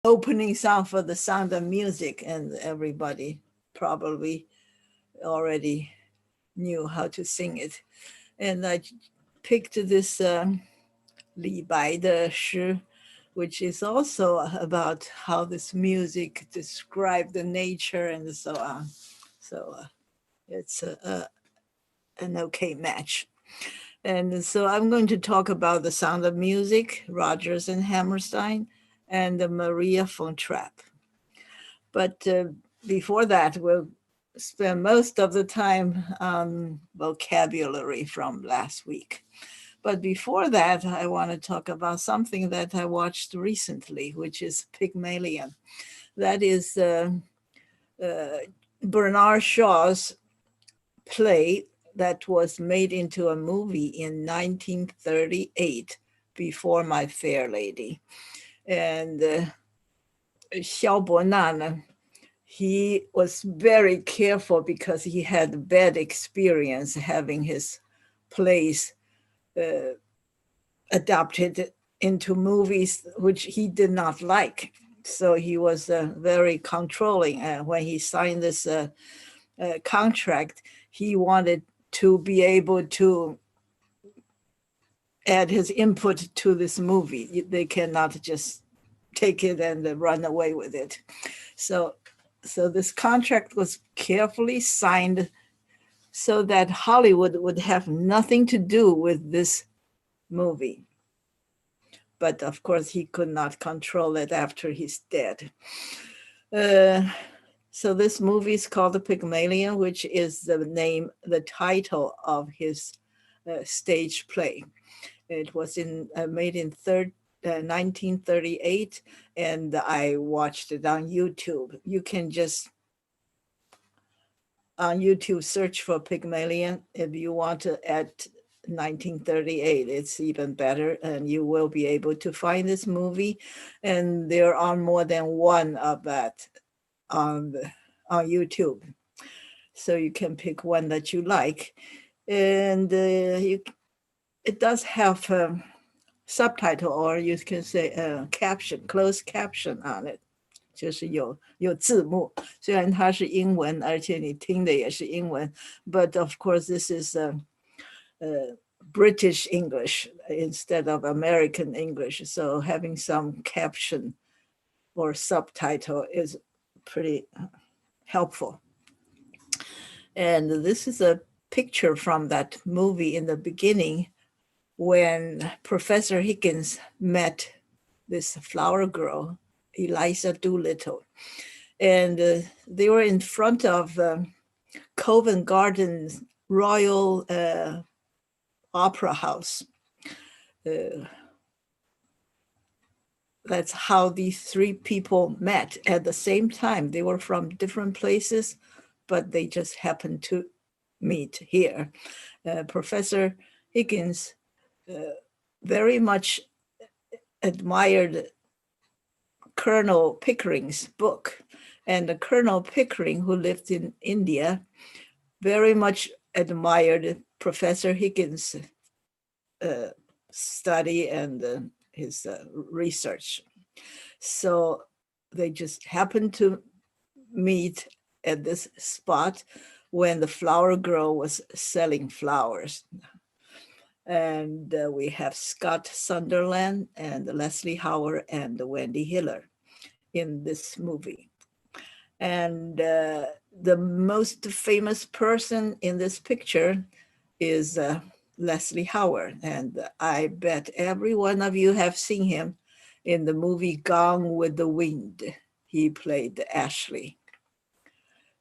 opening song for The Sound of Music, and everybody probably already knew how to sing it. And I picked this Li Bai de Shi, which is also about how this music described the nature and so on. So it's an okay match. And so I'm going to talk about The Sound of Music, Rodgers and Hammerstein, and Maria von Trapp. But before that, we'll spend most of the time on vocabulary from last week. But before that, I want to talk about something that I watched recently, which is Pygmalion. That is Bernard Shaw's play that was made into a movie in 1938, Before My Fair Lady. And Xiao Bonan, he was very careful because he had bad experience having his plays adapted into movies which he did not like. So he was very controlling. When he signed this contract, he wanted to be able to add his input to this movie. They cannot just take it and run away with it. So this contract was carefully signed so that Hollywood would have nothing to do with this movie. But of course, he could not control it after he's dead. So this movie is called The Pygmalion, which is the title of his stage play. It was made in 1938, and I watched it on YouTube. You can just on YouTube search for Pygmalion. If you want to add 1938, it's even better, and you will be able to find this movie. And there are more than one of that on YouTube, so you can pick one that you like. And it does have a subtitle, or you can say caption, closed caption on it. 就是有字幕，虽然它是英文，而且你听的也是英文 but of course this is British English instead of American English, so having some caption or subtitle is pretty helpful. And this is a picture from that movie in the beginning when Professor Higgins met this flower girl, Eliza Doolittle. And they were in front of Covent Garden Royal Opera House. That's how these three people met at the same time. They were from different places, but they just happened to meet here. Professor Higgins very much admired Colonel Pickering's book, and Colonel Pickering, who lived in India, very much admired Professor Higgins' study and his research. So they just happened to meet at this spot when the flower girl was selling flowers. And we have Scott Sunderland and Leslie Howard and Wendy Hiller in this movie. And the most famous person in this picture is Leslie Howard. And I bet every one of you have seen him in the movie Gone with the Wind. He played Ashley,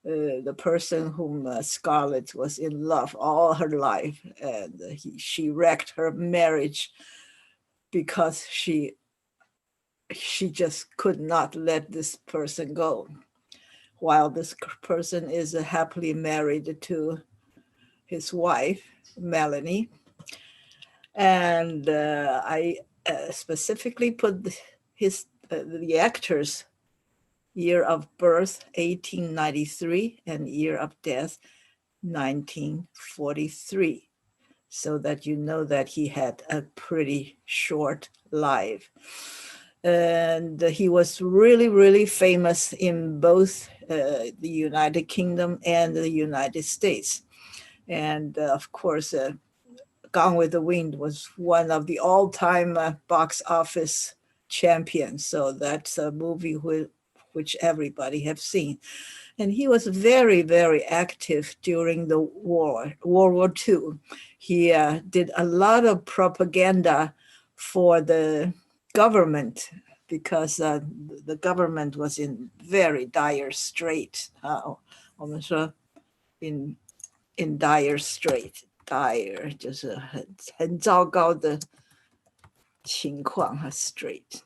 the person whom Scarlett was in love all her life. And she wrecked her marriage because she just could not let this person go, while this person is happily married to his wife, Melanie. And I specifically put the actor's year of birth, 1893, and year of death, 1943, so that you know that he had a pretty short life. And he was really, really famous in both the United Kingdom and the United States. And of course, Gone with the Wind was one of the all-time box office champions. So that's a movie which everybody have seen. And he was very, very active during the World War II. He did a lot of propaganda for the government because the government was in very dire strait. 我们说 in dire strait, dire 就是很糟糕的情况 strait.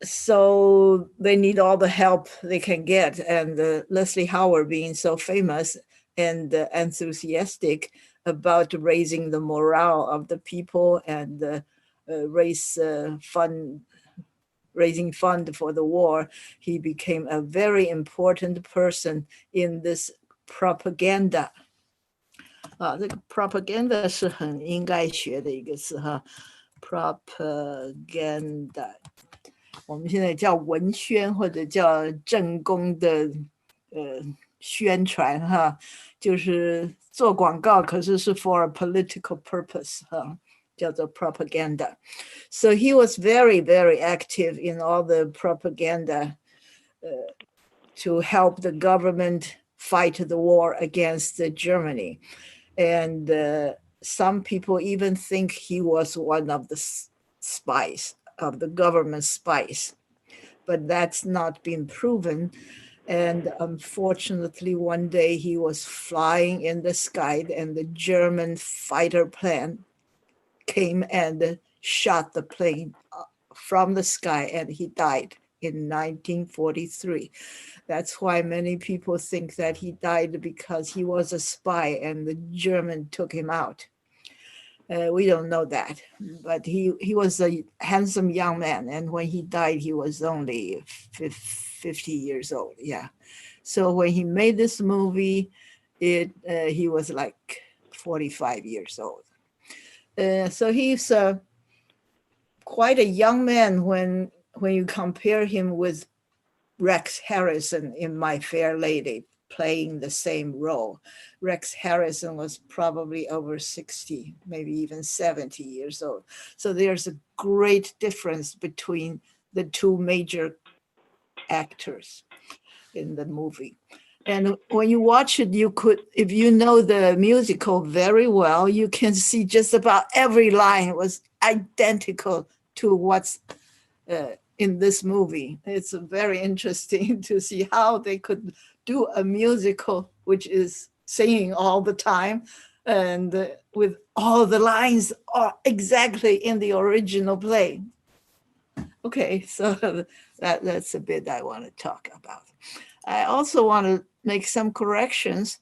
So they need all the help they can get. And Leslie Howard, being so famous and enthusiastic about raising the morale of the people and raising fund for the war, he became a very important person in this propaganda. 这个 propaganda 是很应该学的一个词哈 ，propaganda。我们现在叫文宣或者叫正宫的宣传哈，就是做广告，可是是 for a political purpose 哈，叫做 propaganda. So he was very, very active in all the propaganda to help the government fight the war against Germany. And some people even think he was one of the spies, of the government spies, but that's not been proven. And unfortunately, one day he was flying in the sky and the German fighter plane came and shot the plane from the sky, and he died in 1943. That's why many people think that he died because he was a spy and the German took him out. We don't know that, but he was a handsome young man, and when he died, he was only 50 years old. Yeah. So when he made this movie, he was like 45 years old. So he's quite a young man when you compare him with Rex Harrison in My Fair Lady, playing the same role. Rex Harrison was probably over 60, maybe even 70 years old. So there's a great difference between the two major actors in the movie. And when you watch it, you could, if you know the musical very well, you can see just about every line was identical to what's in this movie. It's very interesting to see how they could do a musical which is singing all the time and with all the lines are exactly in the original play. Okay, so that's a bit I want to talk about. I also want to make some corrections.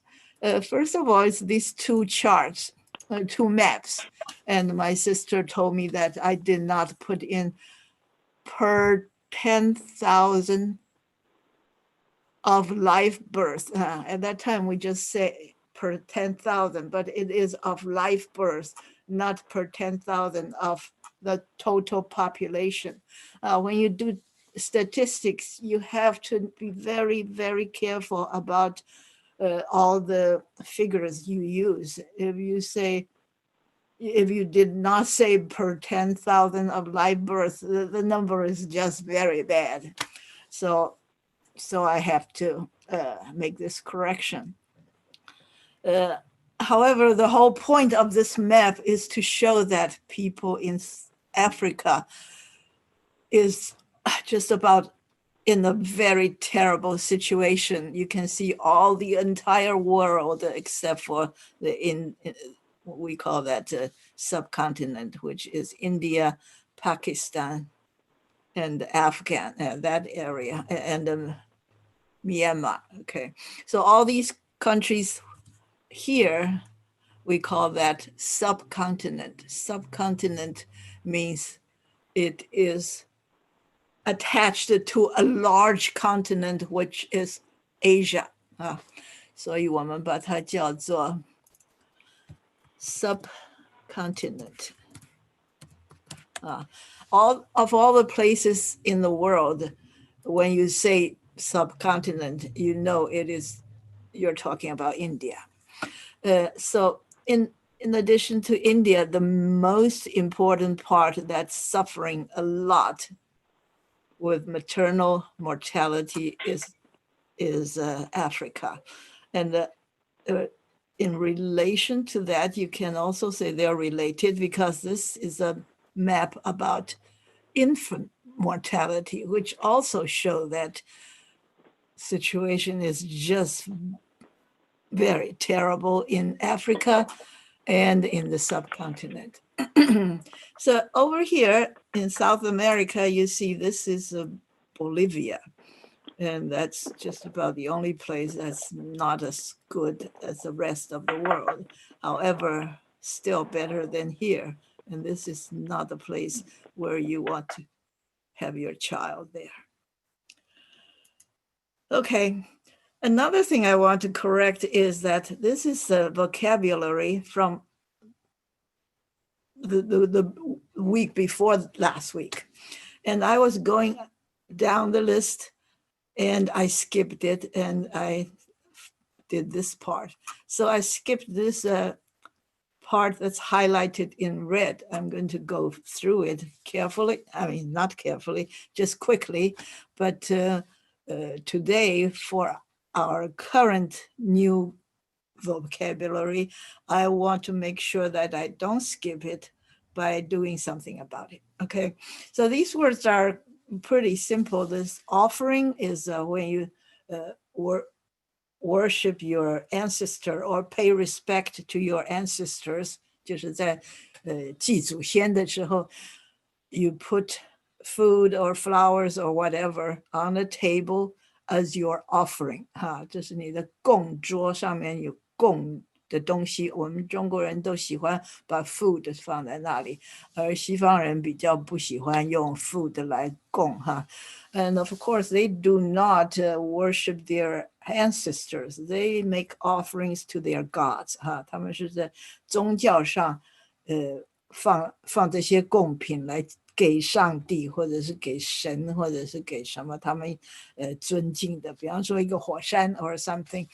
First of all, it's these two charts, two maps. And my sister told me that I did not put in per 10,000 of live birth. At that time, we just say per 10,000, but it is of live birth, not per 10,000 of the total population. When you do statistics, you have to be very, very careful about all the figures you use. If you did not say per 10,000 of live birth, the number is just very bad. So I have to make this correction. However, the whole point of this map is to show that people in Africa is just about in a very terrible situation. You can see all the entire world except for we call that subcontinent, which is India, Pakistan, and Afghan, that area, and Myanmar. Okay, so all these countries here, we call that subcontinent. Subcontinent means it is attached to a large continent, which is Asia. 所以我们把它叫做 subcontinent. all the places in the world, when you say subcontinent, you know you're talking about India. So in addition to India, the most important part that's suffering a lot with maternal mortality is Africa. And in relation to that, you can also say they're related, because this is a map about infant mortality, which also show that situation is just very terrible in Africa and in the subcontinent. So over here in South America, you see this is Bolivia. And that's just about the only place that's not as good as the rest of the world. However, still better than here. And this is not the place where you want to have your child there. Okay. Another thing I want to correct is that this is the vocabulary from the week before last week. And I was going down the list and I skipped it and I did this part. So I skipped this part that's highlighted in red. I'm going to go through it carefully. I mean, not carefully, just quickly. But today, for our current new vocabulary, I want to make sure that I don't skip it by doing something about it. Okay, so these words are pretty simple. This offering is when you worship your ancestor or pay respect to your ancestors, 就是在祭祖先的时候 you put food or flowers or whatever on the table as your offering. 这是你的供桌上面有供的东西，我们中国人都喜欢把 food 放在那里，而西方人比较不喜欢用 food 来供。And of course, they do not worship their ancestors. They make offerings to their gods. 他们是在宗教上放这些贡品来给上帝，或者是给神，或者是给什么他们尊敬的，比方说一个火山 or something.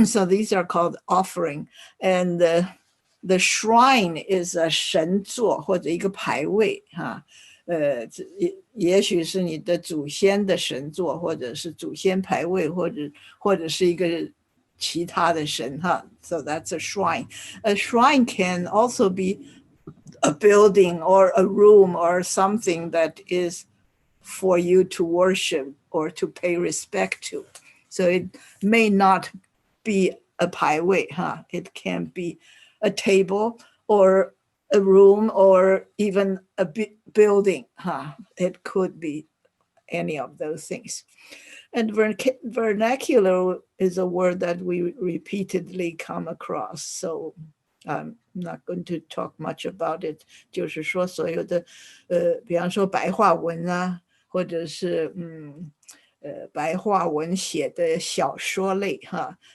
So these are called offering. And the shrine is a 神座或者一个牌位。也许是你的祖先的神座，或者是祖先牌位，或者是一个其他的神。So that's a shrine. A shrine can also be a building or a room or something that is for you to worship or to pay respect to. So it may not be a 牌位. It can be a table or a room or even a building. It could be any of those things. And vernacular is a word that we repeatedly come across. So I'm not going to talk much about it. 就是说所有的比方说白话文啊，或者是白话文写的小说类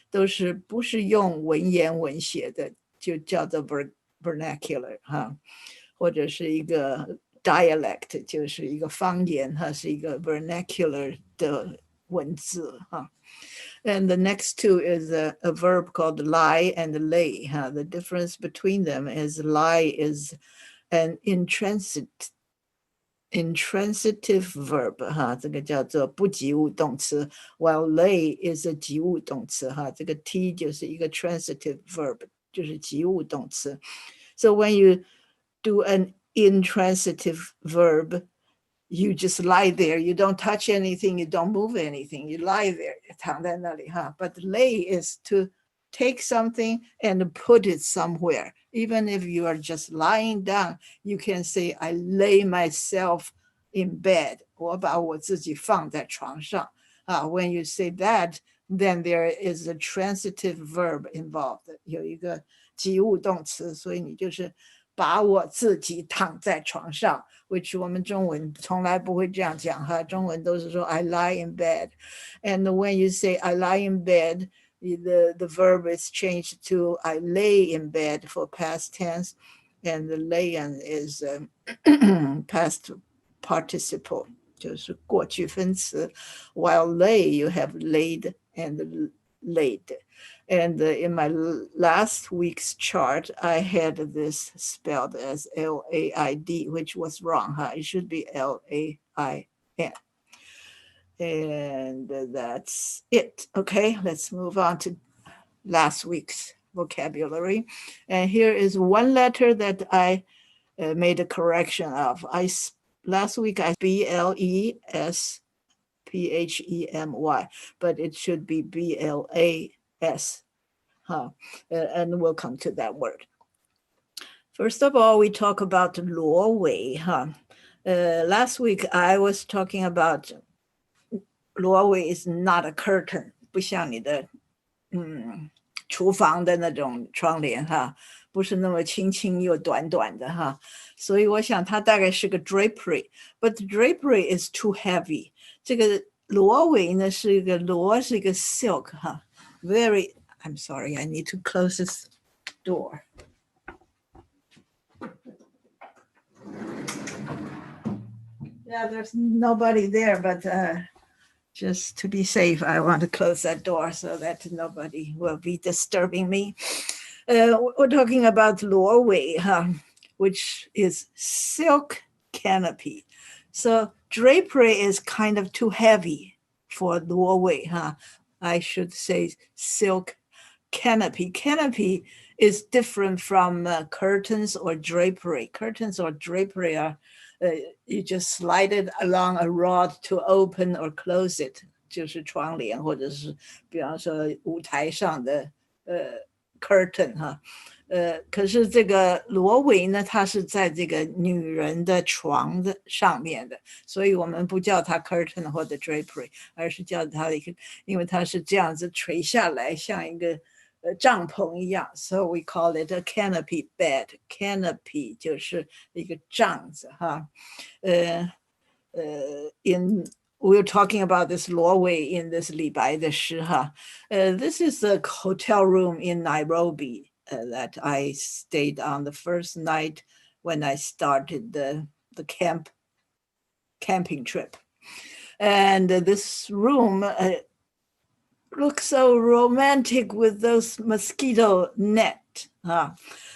都是不是用文言文写的，就叫做 vernacular 或者是一个 dialect 就是一个方言，是一个 vernacular 的文字。And the next two is a verb called lie and lay. The difference between them is lie is an intransitive verb. 这个叫做不及物动词 while lay is a 及物动词。这个 T 就是一个 transitive verb， 就是及物动词。So when you do an intransitive verb, you just lie there. You don't touch anything. You don't move anything. You lie there. 躺在那里 But lay is to take something and put it somewhere. Even if you are just lying down, you can say, I lay myself in bed. 我把我自己放在床上。When you say that, then there is a transitive verb involved. 有一个及物动词，所以你就是把我自己躺在床上 which 我们中文从来不会这样讲中文都是说 I lie in bed. And when you say I lie in bed, the verb is changed to I lay in bed for past tense, and the layin is past participle 就是过去分词 while lay you have laid and laid. And in my last week's chart, I had this spelled as L-A-I-D, which was wrong. It should be L-A-I-N. And that's it. Okay, let's move on to last week's vocabulary. And here is one letter that I made a correction of. Last week I B-L-E-S-P-H-E-M-Y, but it should be B-L-A-S. And we'll come to that word. First of all, we talk about 罗帷. Last week I was talking about 罗帷 is not a curtain, 不像你的厨房的那种窗帘不是那么轻轻又短短的所以我想它大概是个 drapery, but drapery is too heavy. 这个罗帷呢是一个罗是一个 silk very. I'm sorry, I need to close this door. Yeah, there's nobody there, but just to be safe, I want to close that door so that nobody will be disturbing me. We're talking about 罗帷, which is silk canopy. So drapery is kind of too heavy for 罗帷, I should say silk canopy. Canopy is different from curtains or drapery. Curtains or drapery are you just slide it along a rod to open or close it. 就是窗帘或者是比方说舞台上的curtain 可是这个罗帷呢它是在这个女人的床的上面的，所以我们不叫它 curtain 或者 drapery， 而是叫它一个，因为它是这样子垂下来像一个帐篷一样， so we call it a canopy bed. Canopy 就是一个帐子we're talking about this 罗帷 in this 李白的诗this is a hotel room in Nairobi that I stayed on the first night when I started the camping trip. And this room looks so romantic with those mosquito net.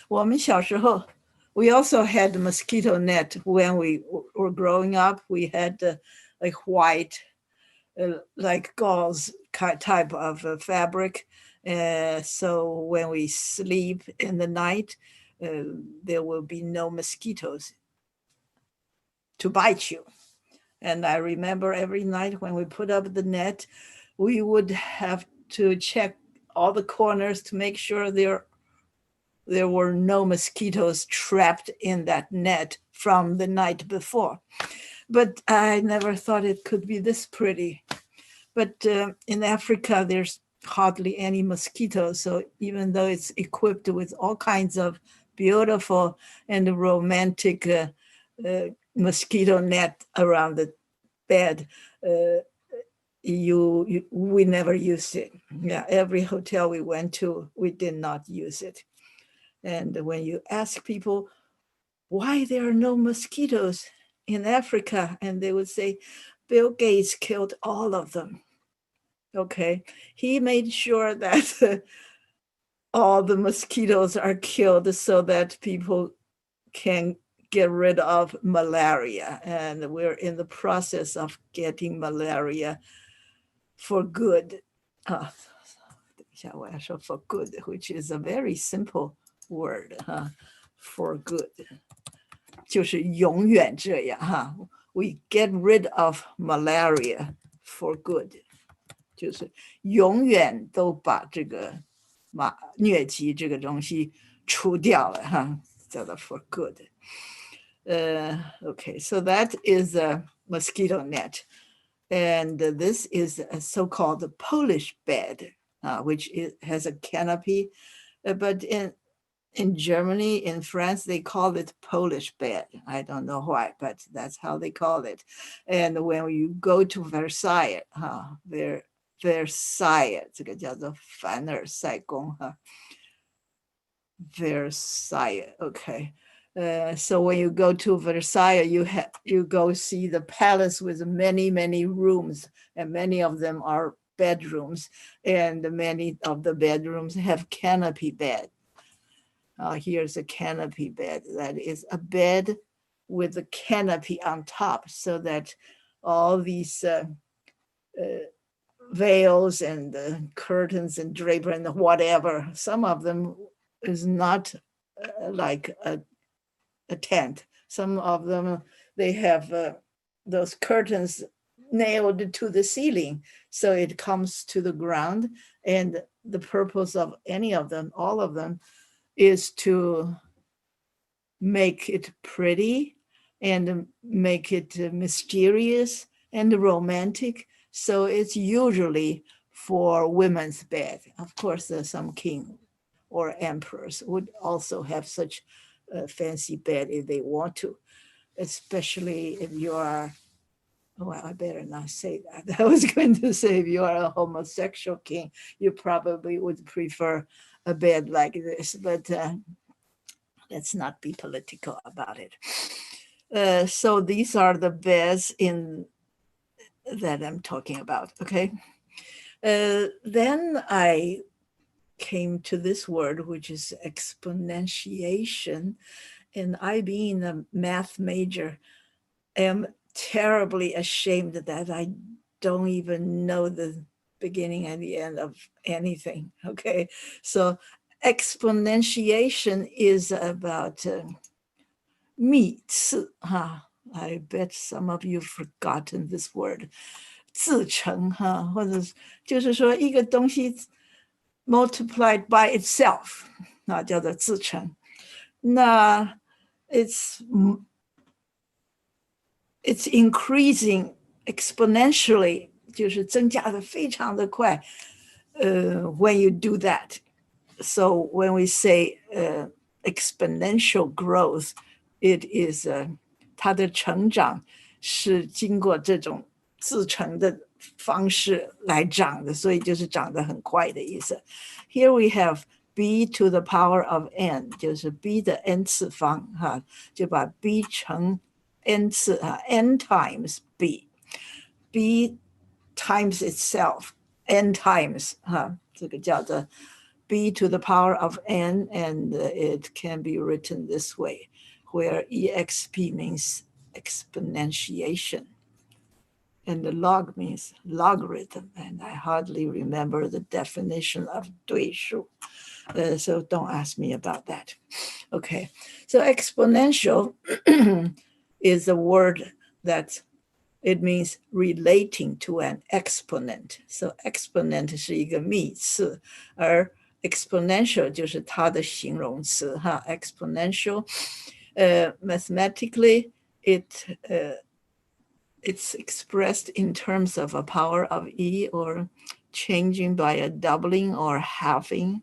我们小时候 we also had the mosquito net when we were growing up. We had like white, like gauze type of fabric. So when we sleep in the night, there will be no mosquitoes to bite you. And I remember every night when we put up the net, we would have to check all the corners to make sure there were no mosquitoes trapped in that net from the night before. But I never thought it could be this pretty. But in Africa, there's hardly any mosquitoes. So even though it's equipped with all kinds of beautiful and romantic mosquito net around the bed, we never used it. Yeah, every hotel we went to, we did not use it. And when you ask people why there are no mosquitoes in Africa, and they would say, Bill Gates killed all of them. Okay, he made sure that all the mosquitoes are killed so that people can get rid of malaria. And we're in the process of getting malaria for good. For good, which is a very simple word. For good. 就是永远这样We get rid of malaria for good. 就是永远都把这个疟疾这个东西除掉了叫做 for good. Okay, so that is a mosquito net. And this is a so-called Polish bed, which has a canopy. But in Germany, in France, they call it Polish bed. I don't know why, but that's how they call it. And when you go to Versailles, Versailles, 这个叫做凡尔赛宫Versailles, okay. So when you go to Versailles, you go see the palace with many, many rooms, and many of them are bedrooms, and many of the bedrooms have canopy bed. Here's a canopy bed. That is a bed with a canopy on top, so that all these veils and curtains and draper and whatever, some of them is not like a tent. Some of them, they have those curtains nailed to the ceiling, so it comes to the ground. And the purpose of any of them, all of them, is to make it pretty and make it mysterious and romantic. So it's usually for women's bed. Of course, some king or emperors would also have such a fancy bed if they want to, especially if you are, well, I better not say that. I was going to say if you are a homosexual king, you probably would prefer a bed like this, but let's not be political about it. So these are the beds that I'm talking about, okay? Then I came to this word, which is exponentiation. And I, being a math major, am terribly ashamed that I don't even know the beginning and the end of anything, okay? So exponentiation is about 幂次, I bet some of you forgotten this word. 自乘, 或者就是说一个东西 multiplied by itself, 叫做自乘。那 it's increasing exponentially, 就是增加的非常的快 when you do that. So when we say exponential growth, it is 它的成长是经过这种自乘的方式来长的，所以就是长得很快的意思。Here we have b to the power of n, 就是 b 的 n 次方，就把 b 乘 n 次，n times b times itself, n times, 这个叫做 b to the power of n, and it can be written this way, where exp means exponentiation, and the log means logarithm, and I hardly remember the definition of 对数, so don't ask me about that. Okay, so exponential is a word that it means relating to an exponent. So exponent 是一个幂次，而 exponential 就是它的形容词，exponential. Mathematically, it's expressed in terms of a power of e, or changing by a doubling or halving.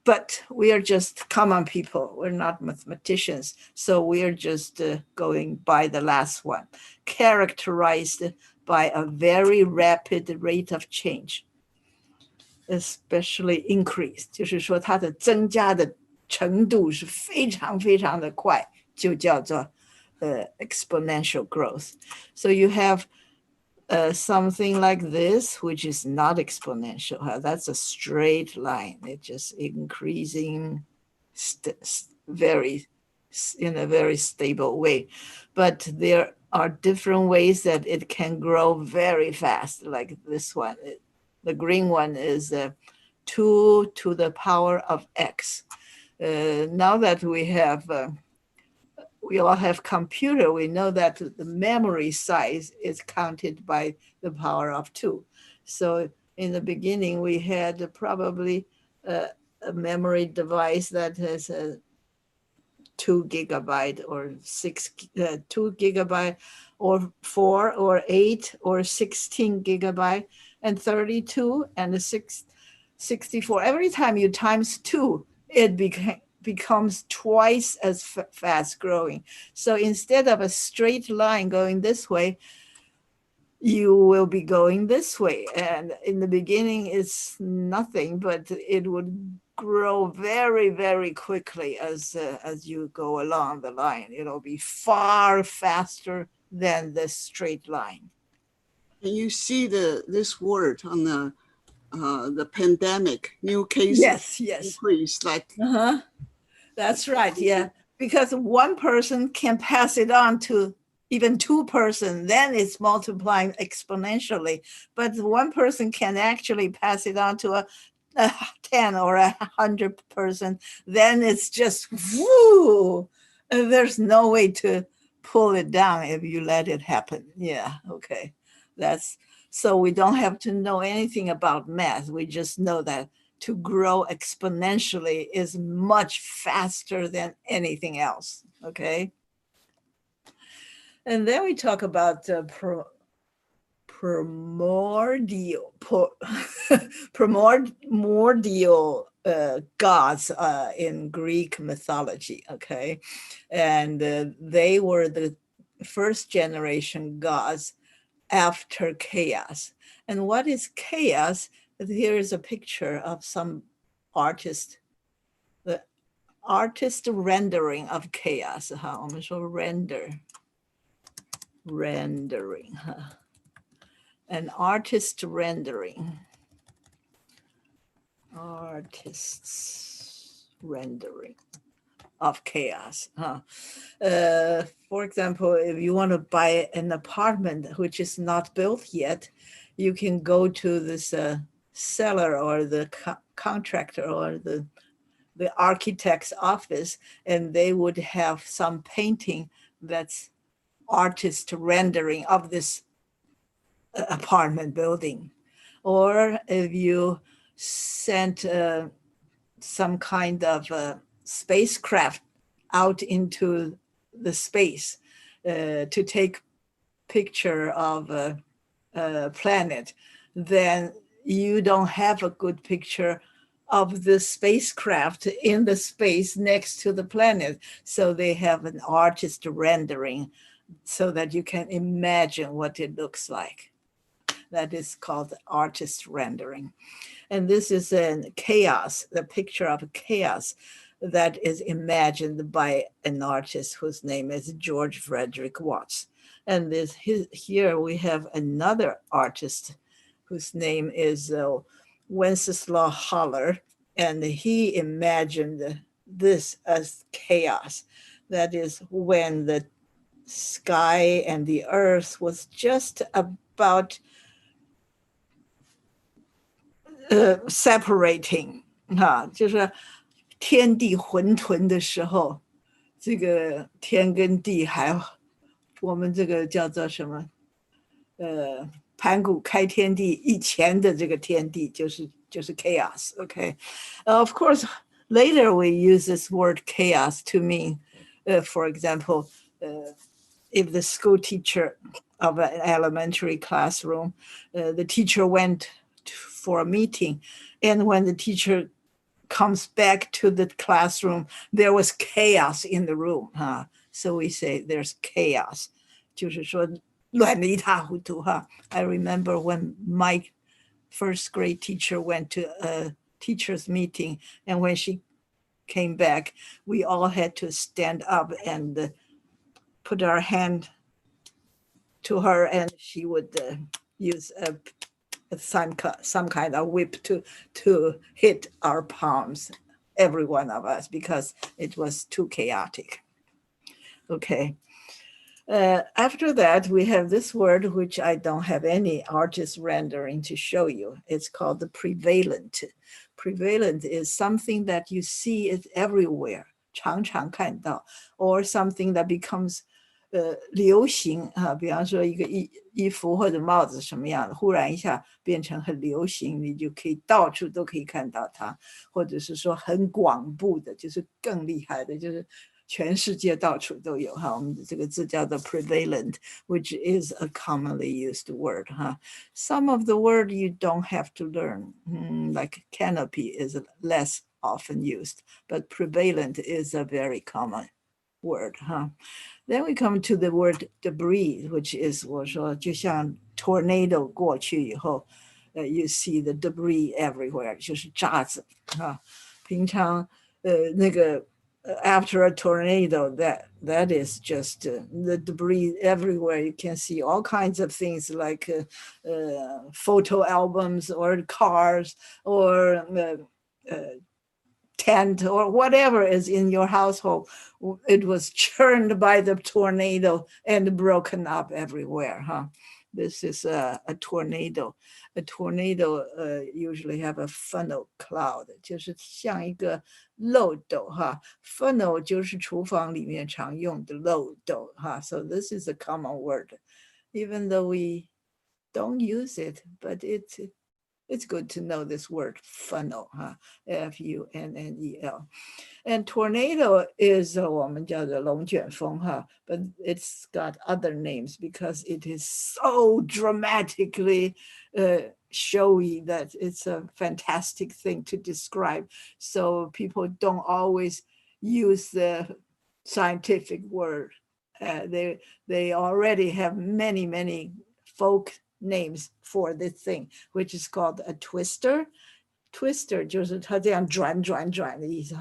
But we are just common people. We're not mathematicians. So we are just going by the last one, characterized by a very rapid rate of change, especially increase. 就是说它的增加的程度是非常非常的快，就叫做exponential growth. So you have something like this, which is not exponential. That's a straight line. It's just increasing in a very stable way. But there are different ways that it can grow very fast, like this one. The green one is 2 to the power of x. Now that we all have computer, we know that the memory size is counted by the power of 2. So in the beginning, we had probably a memory device that has a 2 gigabyte or 2 gigabyte or 4 or 8 or 16 gigabyte and 32 and 64. Every time you times 2, it becomes twice as fast growing. So instead of a straight line going this way, you will be going this way. And in the beginning, it's nothing, but it would grow very, very quickly as you go along the line. It'll be far faster than the straight line. And you see this word on the pandemic, new cases increase, like. That's right, yeah. Because one person can pass it on to even two persons, then it's multiplying exponentially. But one person can actually pass it on to a 10 or 100 person, then it's just woo. There's no way to pull it down if you let it happen. Yeah, okay. So we don't have to know anything about math. We just know that to grow exponentially is much faster than anything else, okay? And then we talk about primordial gods in Greek mythology, okay? And they were the first generation gods after chaos. And what is chaos? Here is a picture of some artist, the artist rendering of chaos. 我们说 rendering, an artist rendering, artist's rendering of chaos. For example, if you want to buy an apartment which is not built yet, you can go to this seller or the contractor or the architect's office, and they would have some painting that's artist rendering of this apartment building. Or if you sent some kind of spacecraft out into the space to take picture of a planet, then you don't have a good picture of the spacecraft in the space next to the planet. So they have an artist rendering so that you can imagine what it looks like. That is called artist rendering. And this is a chaos, the picture of chaos that is imagined by an artist whose name is George Frederick Watts. And here we have another artist whose name is Wenceslaw Haller, and he imagined this as chaos. That is when the sky and the earth was just about separating, 就是天地混沌的时候，这个天跟地还我们这个叫做什么？盘古开天地以前的这个天地就是 chaos, okay? Of course, later we use this word chaos to mean, for example, if the school teacher of an elementary classroom, the teacher went for a meeting, and when the teacher comes back to the classroom, there was chaos in the room. So we say there's chaos. 就是说乱得一塌糊涂, I remember when my first grade teacher went to a teacher's meeting, and when she came back, we all had to stand up and put our hand to her, and she would use some kind of whip to hit our palms, every one of us, because it was too chaotic. Okay. After that, we have this word, which I don't have any artist rendering to show you. It's called the prevalent. Prevalent is something that you see it everywhere, 常常看到, or something that becomes 流行, 比方说一个衣服或者帽子什么样的，忽然一下变成很流行，你就可以到处都可以看到它，或者是说很广布的，就是更厉害的，就是全世界到处都有，我们这个字叫做 prevalent, which is a commonly used word. Some of the word you don't have to learn, like canopy is less often used, but prevalent is a very common word. Then we come to the word debris, which is 我说就像 tornado 过去以后，you see the debris everywhere， 就是渣子啊。平常那个after a tornado, that is just the debris everywhere. You can see all kinds of things like photo albums or cars or tent or whatever is in your household. It was churned by the tornado and broken up everywhere. This is a tornado. A tornado usually have a funnel cloud， 就是像一个漏斗funnel 就是厨房里面常用的漏斗So this is a common word, even though we don't use it, but it's good to know this word funnel, F-U-N-N-E-L. And tornado is 我们叫做龙卷风but it's got other names because it is so dramatically showy that it's a fantastic thing to describe. So people don't always use the scientific word. They already have many folk names for this thing, which is called a twister. Twister 就是它这样转的意思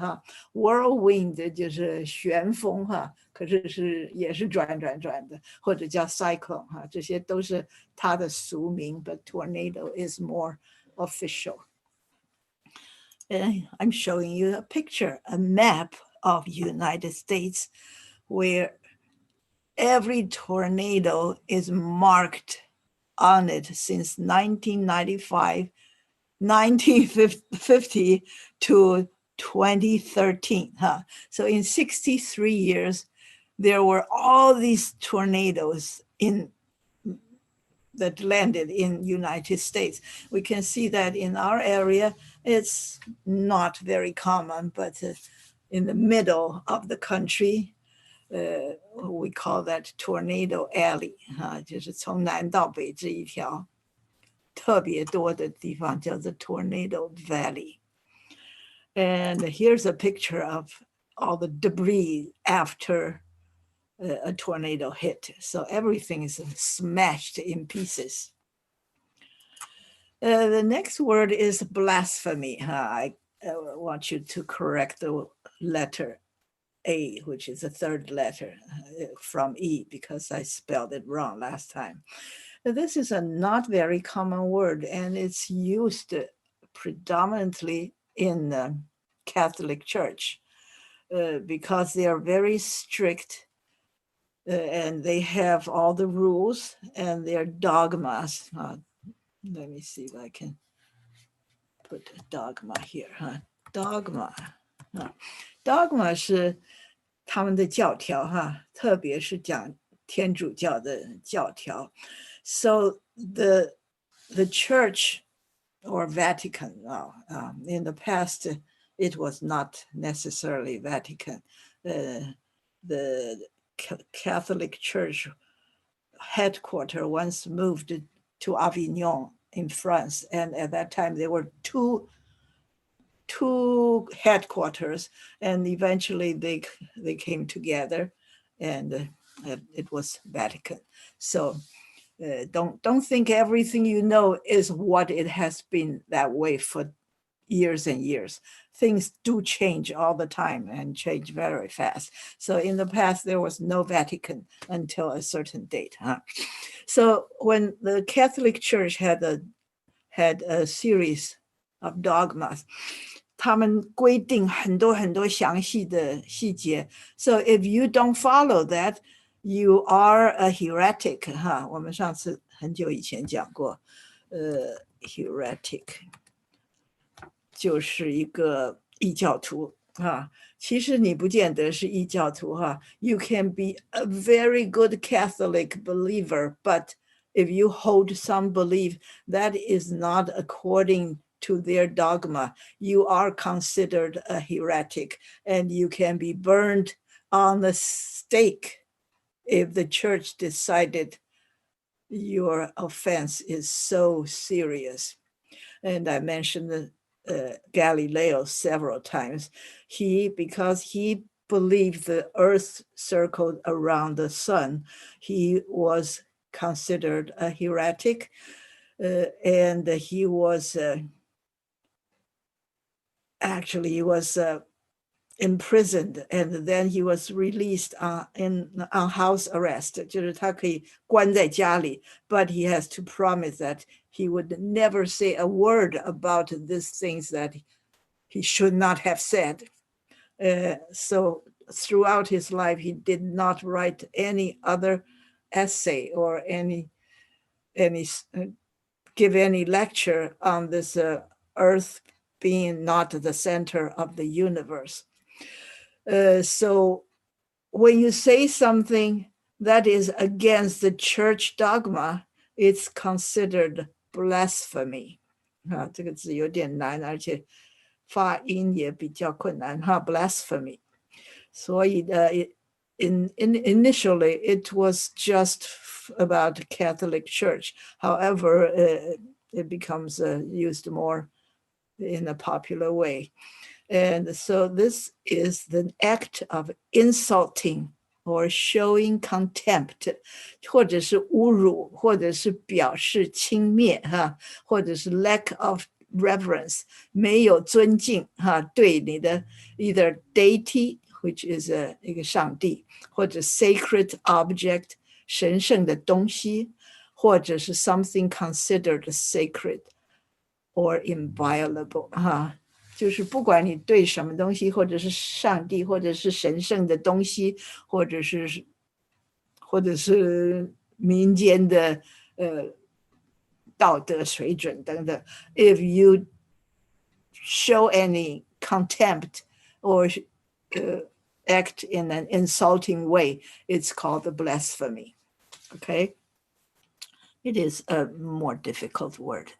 Whirlwind 就是旋风可是也是转的，或者叫 cyclone 这些都是它的俗名 but tornado is more official. And I'm showing you a picture, a map of United States where every tornado is marked on it since 1995, 1950 to 2013. So in 63 years, there were all these tornadoes that landed in United States. We can see that in our area, it's not very common, but in the middle of the country, we call that tornado alley 就是从南到北这一条特别多的地方叫做 Tornado Valley. And here's a picture of all the debris after a tornado hit. So everything is smashed in pieces. The next word is blasphemy. I want you to correct the letter A, which is the third letter from E, because I spelled it wrong last time. This is a not very common word, and it's used predominantly in the Catholic Church because they are very strict and they have all the rules and their dogmas. Let me see if I can put a dogma here. Dogma. Dogma 是他们的教条特别是讲天主教的教条。So the church or Vatican, in the past, it was not necessarily Vatican. The Catholic Church headquarters once moved to Avignon in France, and at that time there were two headquarters, and eventually they came together, and it was Vatican. So don't think everything you know is what it has been that way for years and years. Things do change all the time and change very fast. So in the past, there was no Vatican until a certain date. So when the Catholic Church had a series of dogmas, 他们规定很多详细的细节. So if you don't follow that, you are a heretic. 我们上次很久以前讲过heretic 就是一个异教徒其实你不见得是异教徒You can be a very good Catholic believer, but if you hold some belief that is not according to their dogma, you are considered a heretic, and you can be burned on the stake if the church decided your offense is so serious. And I mentioned Galileo several times. Because he believed the earth circled around the sun, he was considered a heretic, and he was actually he was imprisoned, and then he was released on house arrest, 就是他可以关在家里 but he has to promise that he would never say a word about these things that he should not have said. So throughout his life, he did not write any other essay or any give any lecture on this earth being not the center of the universe. So when you say something that is against the church dogma, it's considered blasphemy. 这个字有点难，而且发音也比较困难 blasphemy. 所以initially it was just about Catholic Church. However, it becomes used more in a popular way. And so this is the act of insulting or showing contempt, 或者是侮辱，或者是表示轻蔑，或者是 lack of reverence, 没有尊敬，对你的 either deity, which is 一个上帝，或者 sacred object, 神圣的东西，或者是 something considered sacred or inviolable, 就是不管你对什么东西，或者是上帝，或者是神圣的东西，或者是民间的道德水准等等 if you show any contempt or act in an insulting way, it's called a blasphemy. Okay? It is a more difficult word.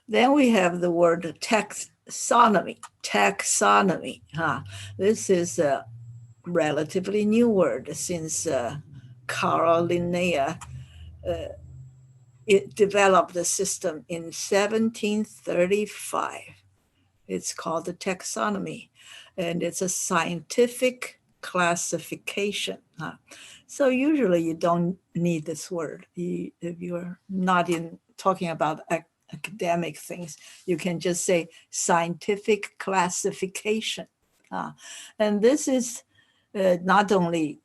Then we have the word taxonomy. Taxonomy. This is a relatively new word since Carl Linnaeus it developed the system in 1735. It's called the taxonomy, and it's a scientific classification. So usually you don't need this word. If you're not talking about academic things, you can just say scientific classification. And this is not only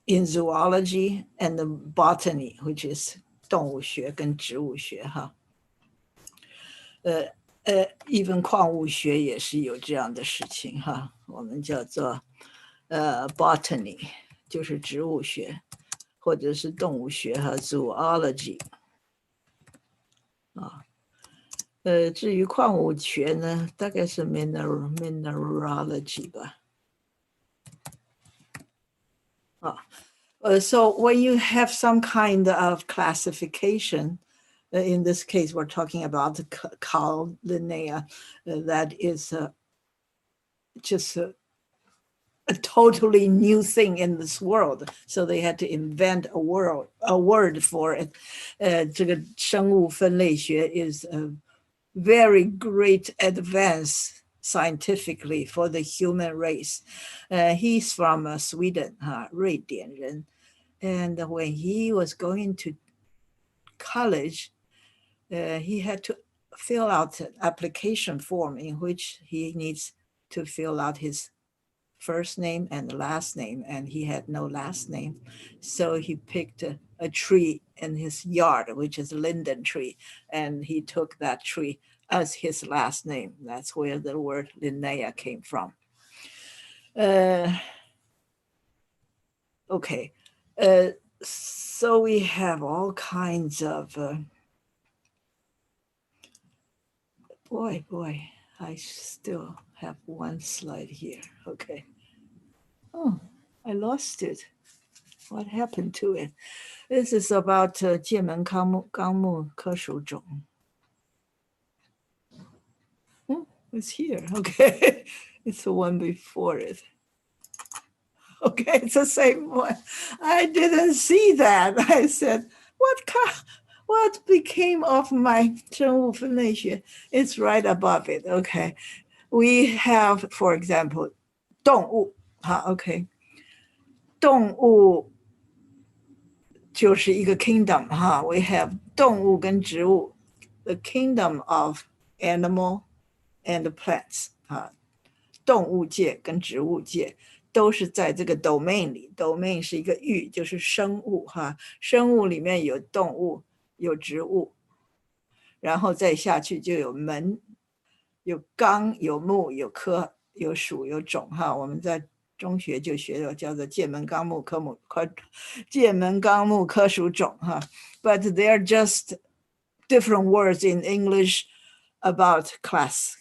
in zoology and the botany, which is 动物学跟植物学 even 矿物学也是有这样的事情 我们叫做botany 就是植物学或者是动物学 zoology 至于矿物学呢大概是 mineralogy 吧So when you have some kind of classification, in this case, we're talking about Carl Linnaeus, that is just a totally new thing in this world. So they had to invent a word for it. 这个生物分类学 is a very great advance scientifically for the human race. He's from Sweden, 瑞典人. And when he was going to college, he had to fill out an application form in which he needs to fill out his first name and last name, and he had no last name. So he picked a tree in his yard, which is a linden tree, and he took that tree as his last name. That's where the word Linnea came from. Okay. So we have all kinds of boy, I still have one slide here. Okay. Oh, I lost it. What happened to it? This is about 界门纲目科属种. It's here. Okay. It's the one before it. Okay, it's the same one. I didn't see that. I said, what became of my 生物分类学? It's right above it. Okay. We have, for example, 动物. Okay. 动物就是一个 kingdom 哈 we have 动物跟植物 the kingdom of animal and plants 哈动物界跟植物界都是在这个 domain 里 domain 是一个域就是生物哈生物里面有动物有植物然后再下去就有门有纲有目有科有属有种哈我们在中学就学的叫做界门纲目科目界门纲目科属种哈 but they're just different words in English about class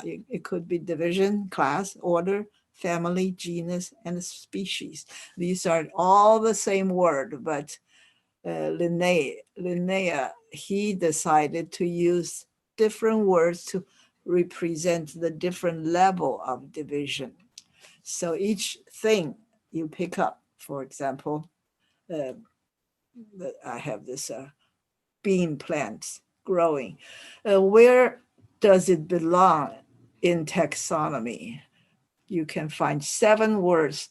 it could be division class order family genus and species these are all the same word but Linnea he decided to use different words to represent the different level of division so each thing you pick up for example I have this bean plants growing where does it belong in taxonomy you can find 7 words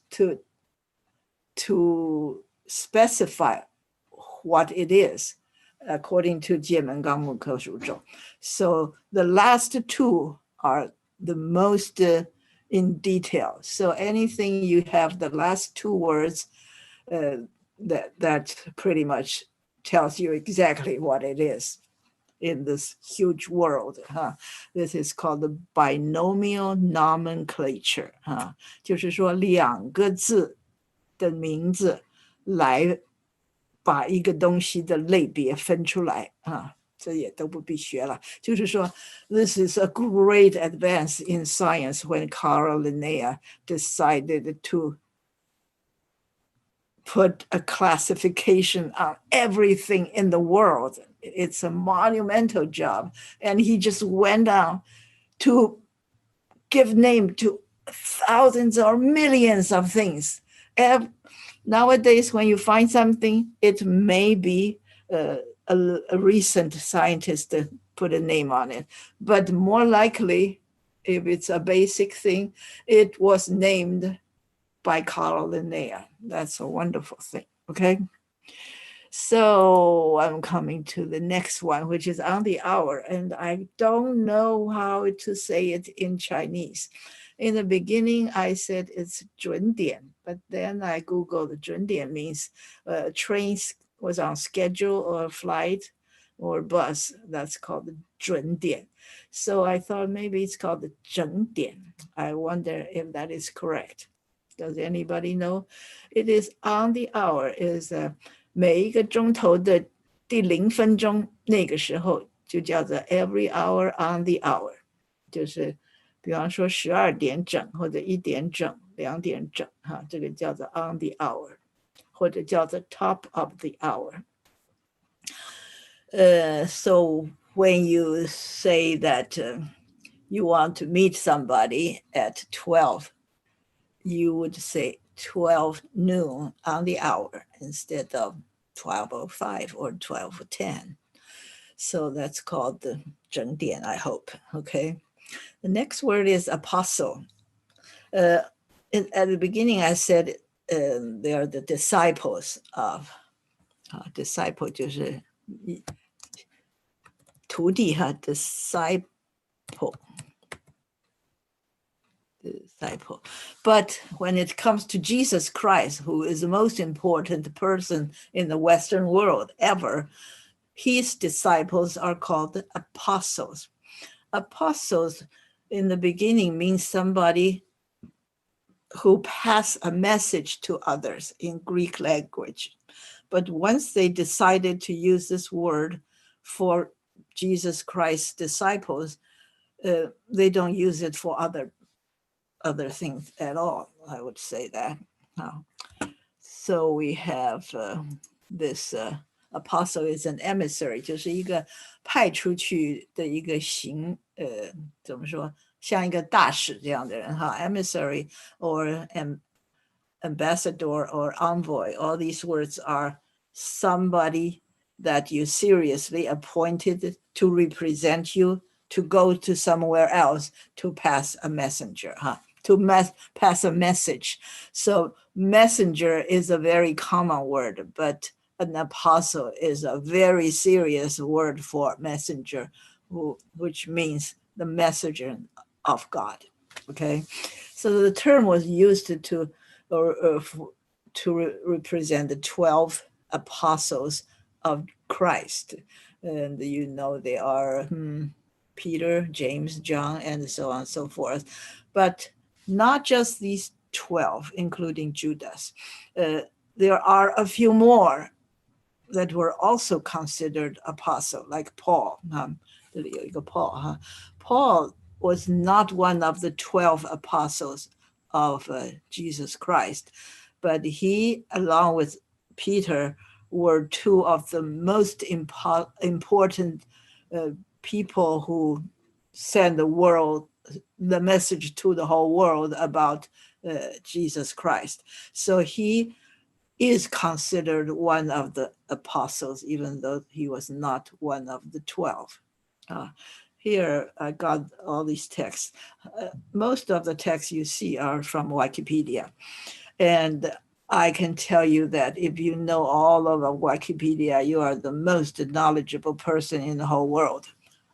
to specify what it is according to 界门纲目科属种 so the last 2 are the most in detail so anything you have the last 2 words that pretty much tells you exactly what it is in this huge world this is called the binomial nomenclature 就是说2个字的名字来把一个东西的类别分出来这也都不必学了就是说 this is a great advance in science when Carl Linnaeus decided to put a classification on everything in the world it's a monumental job and he just went on to give name to thousands or millions of things and nowadays when you find something it may be a recent scientist put a name on it but more likely if it's a basic thing it was named by Carl Linnaeus that's a wonderful thing okay so I'm coming to the next one which is on the hour and I don't know how to say it in Chinese in the beginning I said it's 准点 but then I googled 准点 means train was on schedule or flight or bus that's called the 准点 so I thought maybe it's called the 整点 I wonder if that is correct does anybody know it is on the hour is 每一个钟头的第0分钟那个时候就叫做 every hour on the hour 就是比方说12点整或者1点整2点整这个叫做 on the hour 或者叫做 top of the hour so when you say that you want to meet somebody at 12 you would say 12 noon on the hour instead of 12:05 or 12:10 so that's called the 整点 I hope okay the next word is apostle at the beginning I said they are the disciples of disciple 就是徒弟disciple but when it comes to Jesus Christ who is the most important person in the Western world ever his disciples are called apostles apostles in the beginning means somebody who pass a message to others in Greek language but once they decided to use this word for Jesus Christ's disciples they don't use it for other things at all I would say that so we have this apostle is an emissary 就是一个派出去的一个怎么说像一个大使这样的人emissary or ambassador or envoy all these words are somebody that you seriously appointed to represent you to go to somewhere else to pass a messenger to pass a message so messenger is a very common word but an apostle is a very serious word for messenger, which means the messenger of God. Okay, so the term was used to represent the 12 apostles of Christ. And they are Peter, James, John, and so on and so forth. But not just these 12, including Judas. There are a few more that were also considered apostle, like Paul. Paul was not one of the 12 apostles of Jesus Christ, but he, along with Peter, were two of the most important people who sent the message to the whole world about Jesus Christ. So he is considered one of the apostles, even though he was not one of the 12. Here I got all these texts. Most of the texts you see are from Wikipedia. And I can tell you that if you know all of Wikipedia, you are the most knowledgeable person in the whole world.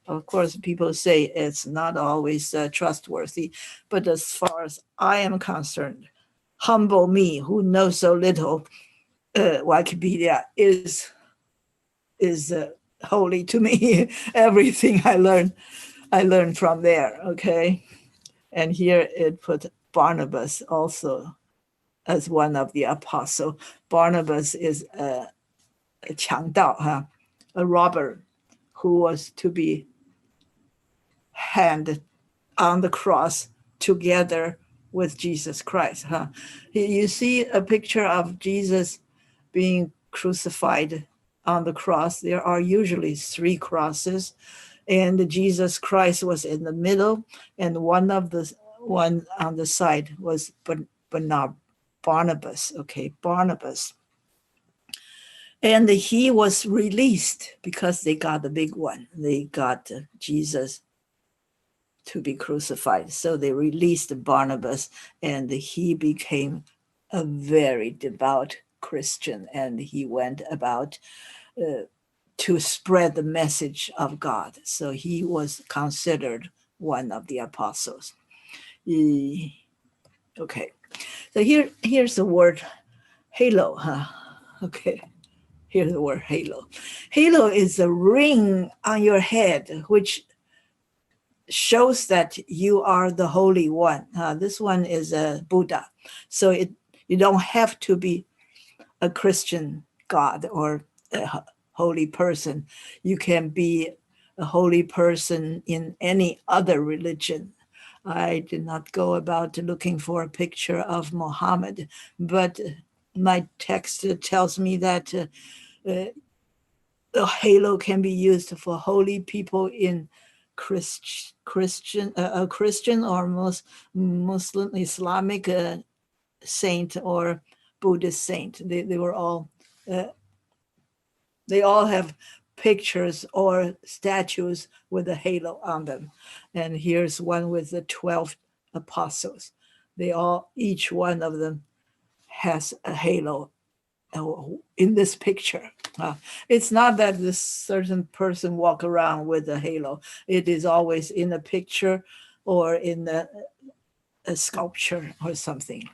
Of course, people say it's not always trustworthy, but as far as I am concerned, humble me who knows so little, Wikipedia is holy to me. Everything I learned from there. Okay, and here it put Barnabas also as one of the apostles. Barnabas is a 强盗, a robber who was to be hanged on the cross together with Jesus Christ. You see a picture of Jesus being crucified on the cross. There are usually 3 crosses, and Jesus Christ was in the middle, and one on the side was Barnabas. Okay, Barnabas. And he was released because they got the big one. They got Jesus to be crucified. So they released Barnabas, and he became a very devout Christian, and he went about to spread the message of God. So he was considered one of the apostles. Okay, so here's the word halo. Okay, here's the word halo. Halo is a ring on your head, which shows that you are the Holy One. This one is a Buddha. So you don't have to be a Christian God or a holy person. You can be a holy person in any other religion. I did not go about looking for a picture of Muhammad, but my text tells me that the halo can be used for holy people in Christian or Muslim, Islamic saint or Buddhist saint. They were all, they all have pictures or statues with a halo on them. And here's one with the 12 apostles. Each one of them has a halo in this picture. It's not that this certain person walk around with a halo. It is always in a picture or in a sculpture or something.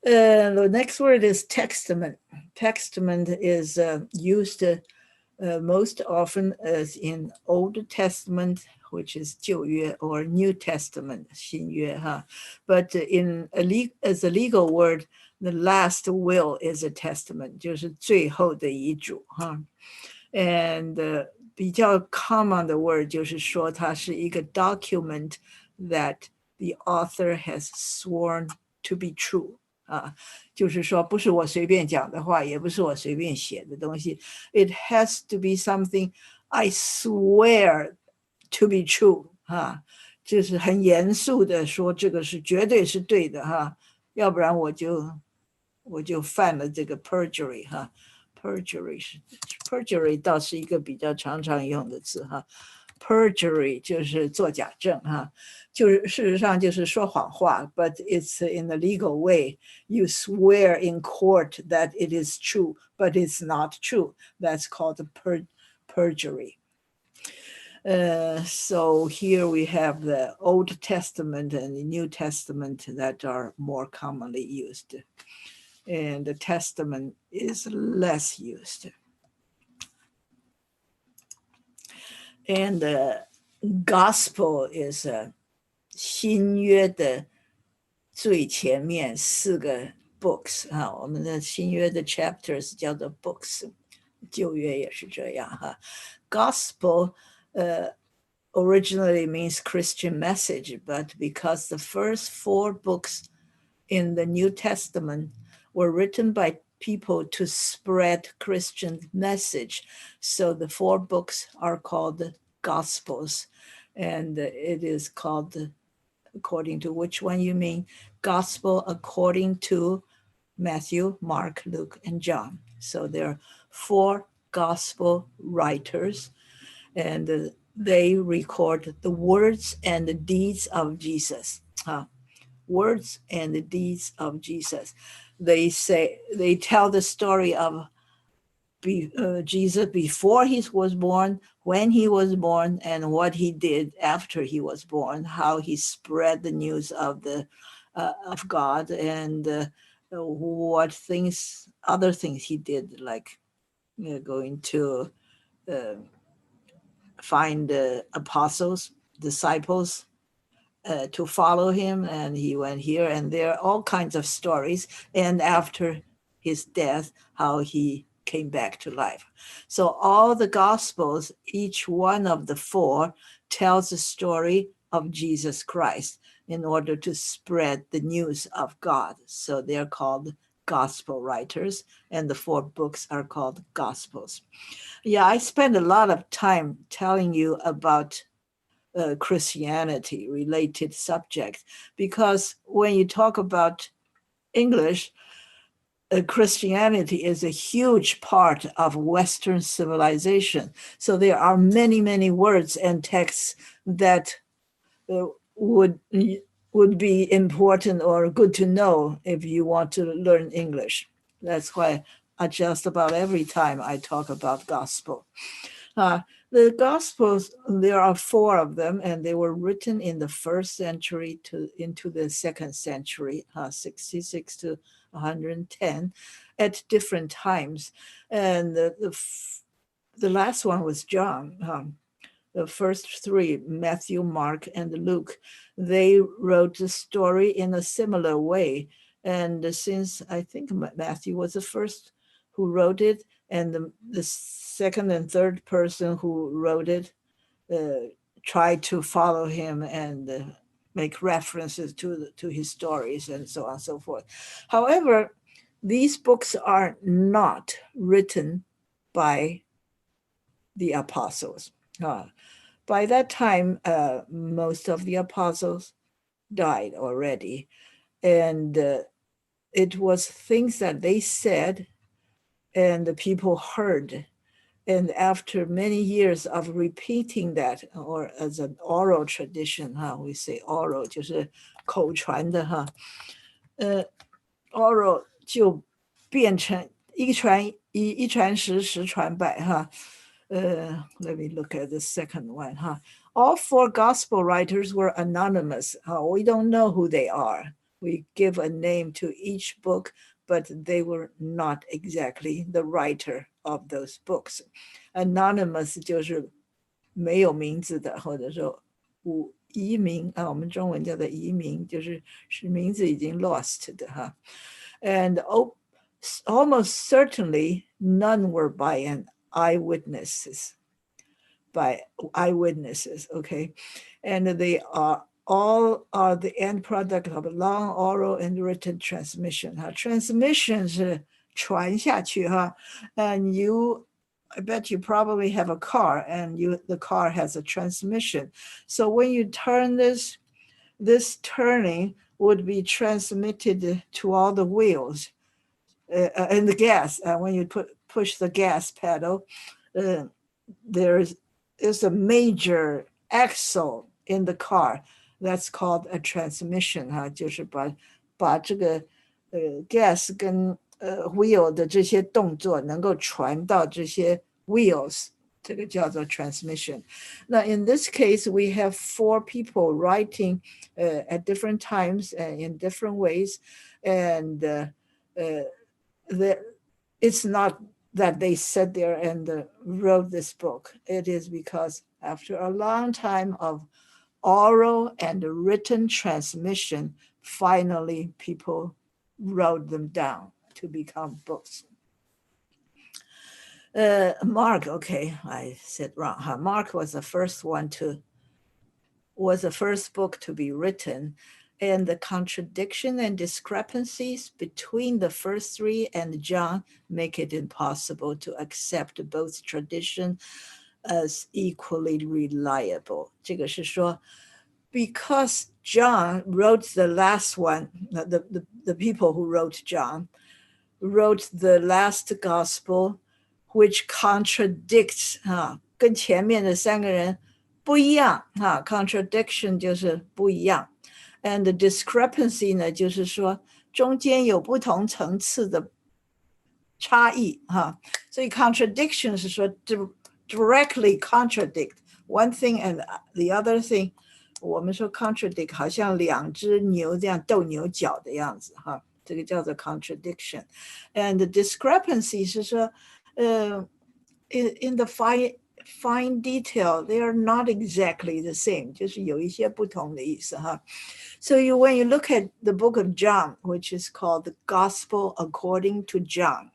The next word is testament. Testament is used most often as in Old Testament, which is 旧约, or New Testament, 新约. But as a legal word, the last will is a testament, 就是最后的遗嘱. And 比较 common 的 word 就是说它是一个 document that the author has sworn to be true. 就是说不是我随便讲的话，也不是我随便写的东西。It has to be something I swear to be true. 就是很严肃的说这个是绝对是对的。要不然我就犯了这个 perjury. Perjury 倒是一个比较常用的字。perjury 就是作假证哈，就是事实上就是说谎话 ，but it's in a legal way. You swear in court that it is true, but it's not true. That's called perjury. So here we have the Old Testament and the New Testament that are more commonly used. And the Testament is less used. And the Gospel is 新约的最前面4个 books 哈，我们的新约的 chapters 叫做 books， 旧约也是这样哈。Gospel originally means Christian message, but because the first 4 books in the New Testament were written by people to spread Christian message, so the 4 books are called Gospels, and it is called, according to which one you mean, Gospel according to Matthew, Mark, Luke, and John. So there are 4 Gospel writers, and they record the words and the deeds of Jesus. Words and the deeds of Jesus. They tell the story of Jesus before he was born, when he was born, and what he did after he was born, how he spread the news of God, and what other things he did, like going to find apostles, disciples, to follow him, and he went here and there, all kinds of stories. And after his death, how he came back to life. So all the Gospels, each one of the 4 tells the story of Jesus Christ in order to spread the news of God. So they're called Gospel writers, and the 4 books are called Gospels. Yeah, I spend a lot of time telling you about Christianity related subjects, because when you talk about English, Christianity is a huge part of Western civilization. So there are many, many words and texts that would be important or good to know if you want to learn English. That's why just about every time I talk about gospel. The Gospels, there are 4 of them, and they were written in the 1st century into the 2nd century, 66 to 110, at different times. And the last one was John. The first 3, Matthew, Mark, and Luke, they wrote the story in a similar way. And since I think Matthew was the first who wrote it, and the second and third person who wrote it tried to follow him and make references to his stories and so on and so forth. However, these books are not written by the apostles. By that time, most of the apostles died already, and it was things that they said and the people heard. And after many years of repeating that, or as an oral tradition, we say oral 就是口传的oral 就变成一传十，十传百Let me look at the second one All 4 gospel writers were anonymous. We don't know who they are. We give a name to each book, but they were not exactly the writer of those books. Anonymous 就是没有名字的，或者说移名我们中文叫做移名，就是名字已经 lost 的And almost certainly none were by eyewitnesses, okay? And they all are the end product of long oral and written transmission. Transmission 是传下去and I bet you probably have a car, and the car has a transmission. So when you turn this turning would be transmitted to all the wheels and the gas. When you push the gas pedal, there's there's a major axle in the car that's called a transmission 哈，就是把这个gas 跟wheel 的这些动作能够传到这些 wheels， 这个叫做 transmission。那 in this case, we have 4 people writing at different times and in different ways, and it's not that they sat there and wrote this book. It is because after a long time of oral and written transmission, finally people wrote them down to become books. Mark, okay, I said wrong. Mark was the first book to be written, and the contradiction and discrepancies between the first 3 and John make it impossible to accept both tradition as equally reliable. 这个是说 because John wrote the last one, the people who wrote John wrote the last gospel, which contradicts 跟前面的3个人不一样 contradiction 就是不一样。And the discrepancy 呢，就是说中间有不同层次的差异所以 contradiction 是说 directly contradict one thing and the other thing。我们说 contradict 好像2只牛这样斗牛角的样子这个叫做 contradiction。And the discrepancy 是说in the fine detail, they are not exactly the same. 就是有一些不同的意思So when you look at the book of John, which is called the Gospel according to John,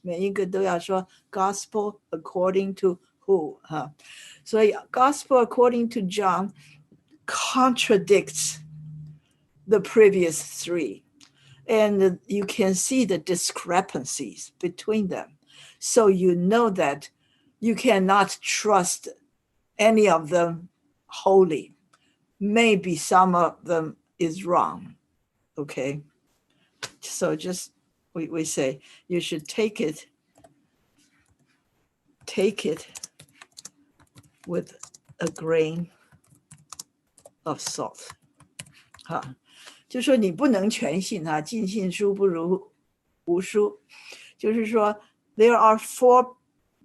每一个都要说 Gospel according to who 所以 Gospel according to John contradicts the previous 3. And you can see the discrepancies between them. So you know that you cannot trust any of them wholly. Maybe some of them is wrong, okay? So just, we say, you should take it with a grain of salt. 就说你不能全信尽信书不如无书。就是说 there are 4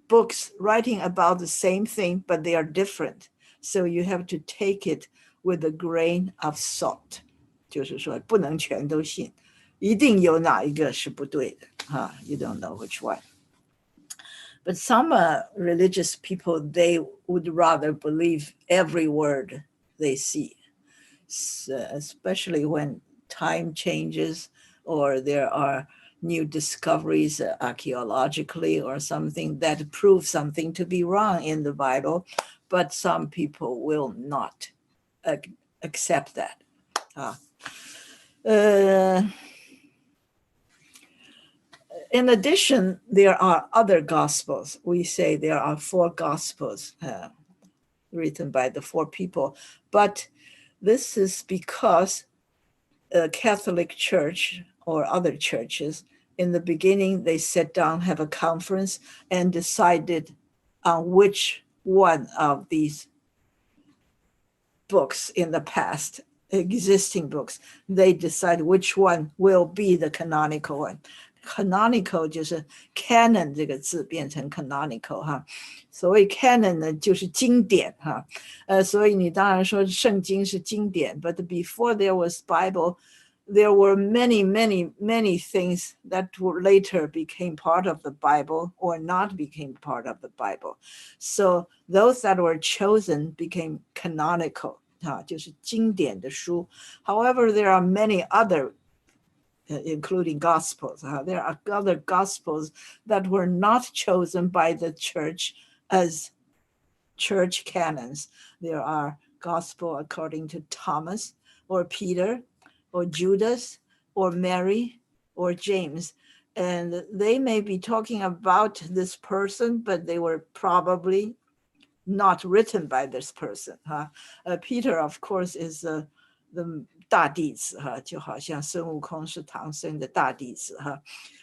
books writing about the same thing, but they are different. So you have to take it with a grain of salt. 就是说不能全都信，一定有哪一个是不对的You don't know which one. But some religious people, they would rather believe every word they see, especially when time changes or there are new discoveries archaeologically or something that prove something to be wrong in the Bible, but some people will not accept that. In addition, there are other gospels. We say there are 4 gospels written by the 4 people, but this is because a Catholic Church or other churches, in the beginning, they sat down, have a conference, and decided on which one of these books in the past, existing books, they decide which one will be the canonical one. Canonical 就是 canon 这个字变成 canonical 所谓 canon 呢就是经典所以你当然说圣经是经典 but before there was Bible, there were many things that later became part of the Bible or not became part of the Bible. So those that were chosen became canonical 就是经典的书 However, there are many other including gospels. There are other gospels that were not chosen by the church as church canons. There are gospel according to Thomas or Peter or Judas or Mary or James. And they may be talking about this person, but they were probably not written by this person. Peter, of course, is the 大弟子就好像孙悟空是唐僧的大弟子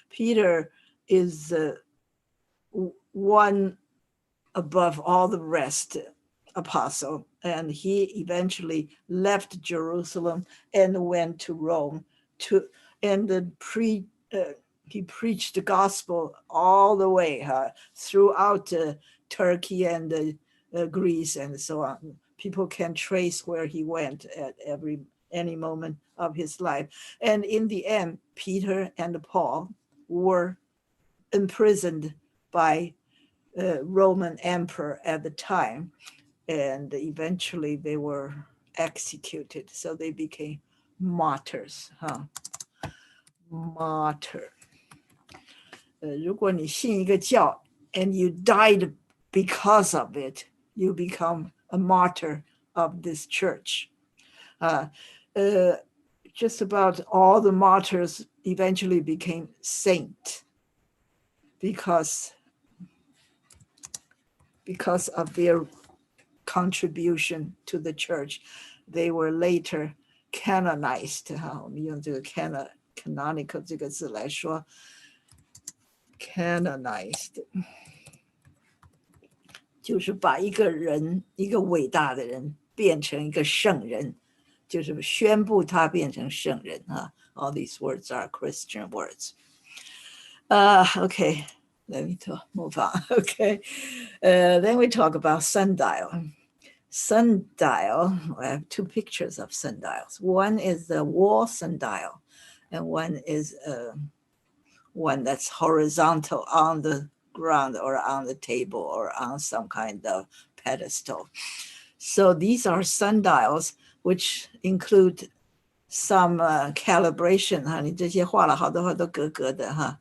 Peter is one above all the rest apostle, and he eventually left Jerusalem and went to Rome he preached the gospel all the way throughout Turkey and Greece and so on. People can trace where he went at any moment of his life. And in the end, Peter and Paul were imprisoned by Roman emperor at the time, and eventually they were executed. So they became martyrs. Martyr. 如果你信一个教 and you died because of it, you become a martyr of this church. Just about all the martyrs eventually became saints because of their contribution to the church. They were later canonized. 我们用这个 canonical 这个字来说 canonized 就是把一个人，一个伟大的人变成一个圣人，就是宣布他变成圣人。All these words are Christian words. Okay, let me move on. Okay, then we talk about sundial. Sundial, I have two pictures of sundials. One is the wall sundial, and one is one that's horizontal on the ground or on the table or on some kind of pedestal. So these are sundials, which include some calibration. 你这些画了好多都格格的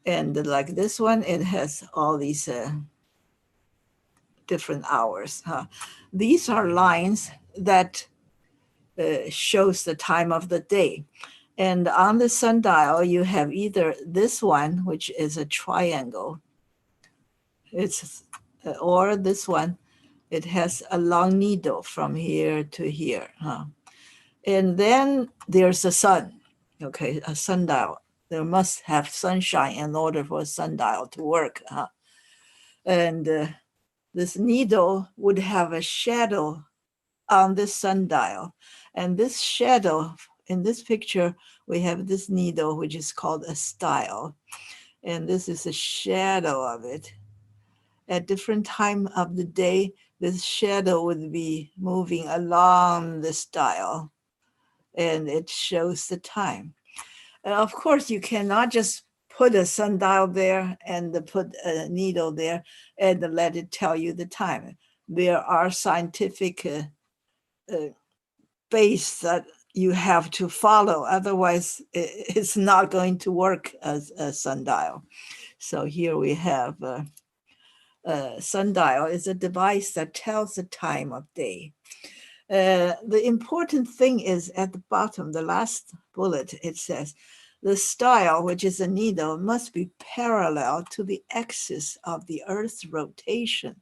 And like this one, it has all these different hours. These are lines that shows the time of the day. And on the sundial, you have either this one, which is a triangle, or this one, it has a long needle from here to here. And then there's a sun, okay, a sundial. There must have sunshine in order for a sundial to work. And this needle would have a shadow on this sundial. And this shadow, in this picture, we have this needle, which is called a style. And this is a shadow of it. At different time of the day, this shadow would be moving along the style, and it shows the time. Of course, you cannot just put a sundial there and put a needle there and let it tell you the time. There are scientific base that you have to follow. Otherwise, it's not going to work as a sundial. So here we have sundial is a device that tells the time of day. The important thing is at the bottom, the last bullet, it says, the style, which is a needle, must be parallel to the axis of the Earth's rotation.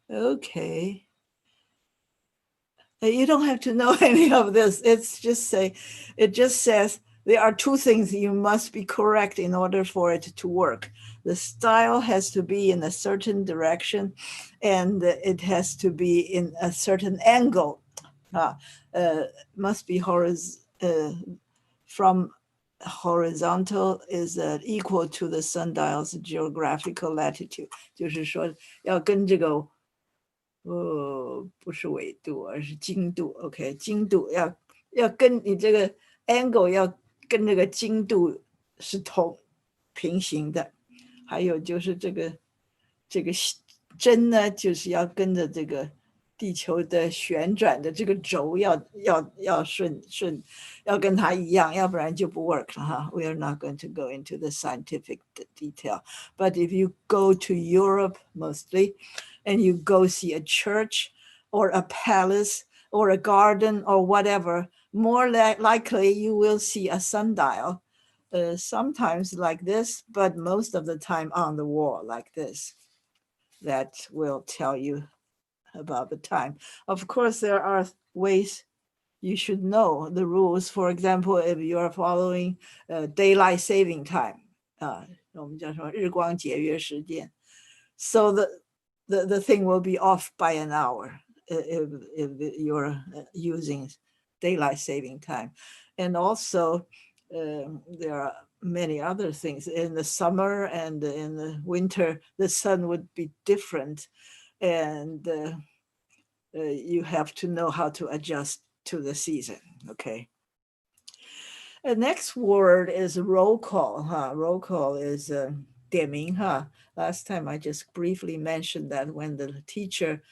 Okay. You don't have to know any of this. It just says there are two things you must be correct in order for it to work. The style has to be in a certain direction, and it has to be in a certain angle. Must be from horizontal is equal to the sundial's geographical latitude. 就是说要跟这个不是纬度，而是经度。OK， 经度要跟你这个 angle 要跟这个经度是平行的。还有就是这个针呢，就是要跟着这个地球的旋转的这个轴要顺，要跟它一样，要不然就不 work 了。We are not going to go into the scientific detail. But if you go to Europe mostly, and you go see a church or a palace or a garden or whatever, more likely you will see a sundial. Sometimes like this, but most of the time on the wall like this. That will tell you about the time. Of course, there are ways you should know the rules. For example, if you are following daylight saving time, 我们叫什么日光节约时间. So the thing will be off by an hour if you're using daylight saving time. And also there are many other things. In the summer and in the winter, the sun would be different, and you have to know how to adjust to the season. Okay. The next word is roll call. Roll call is 点名. Last time I just briefly mentioned that when the teacher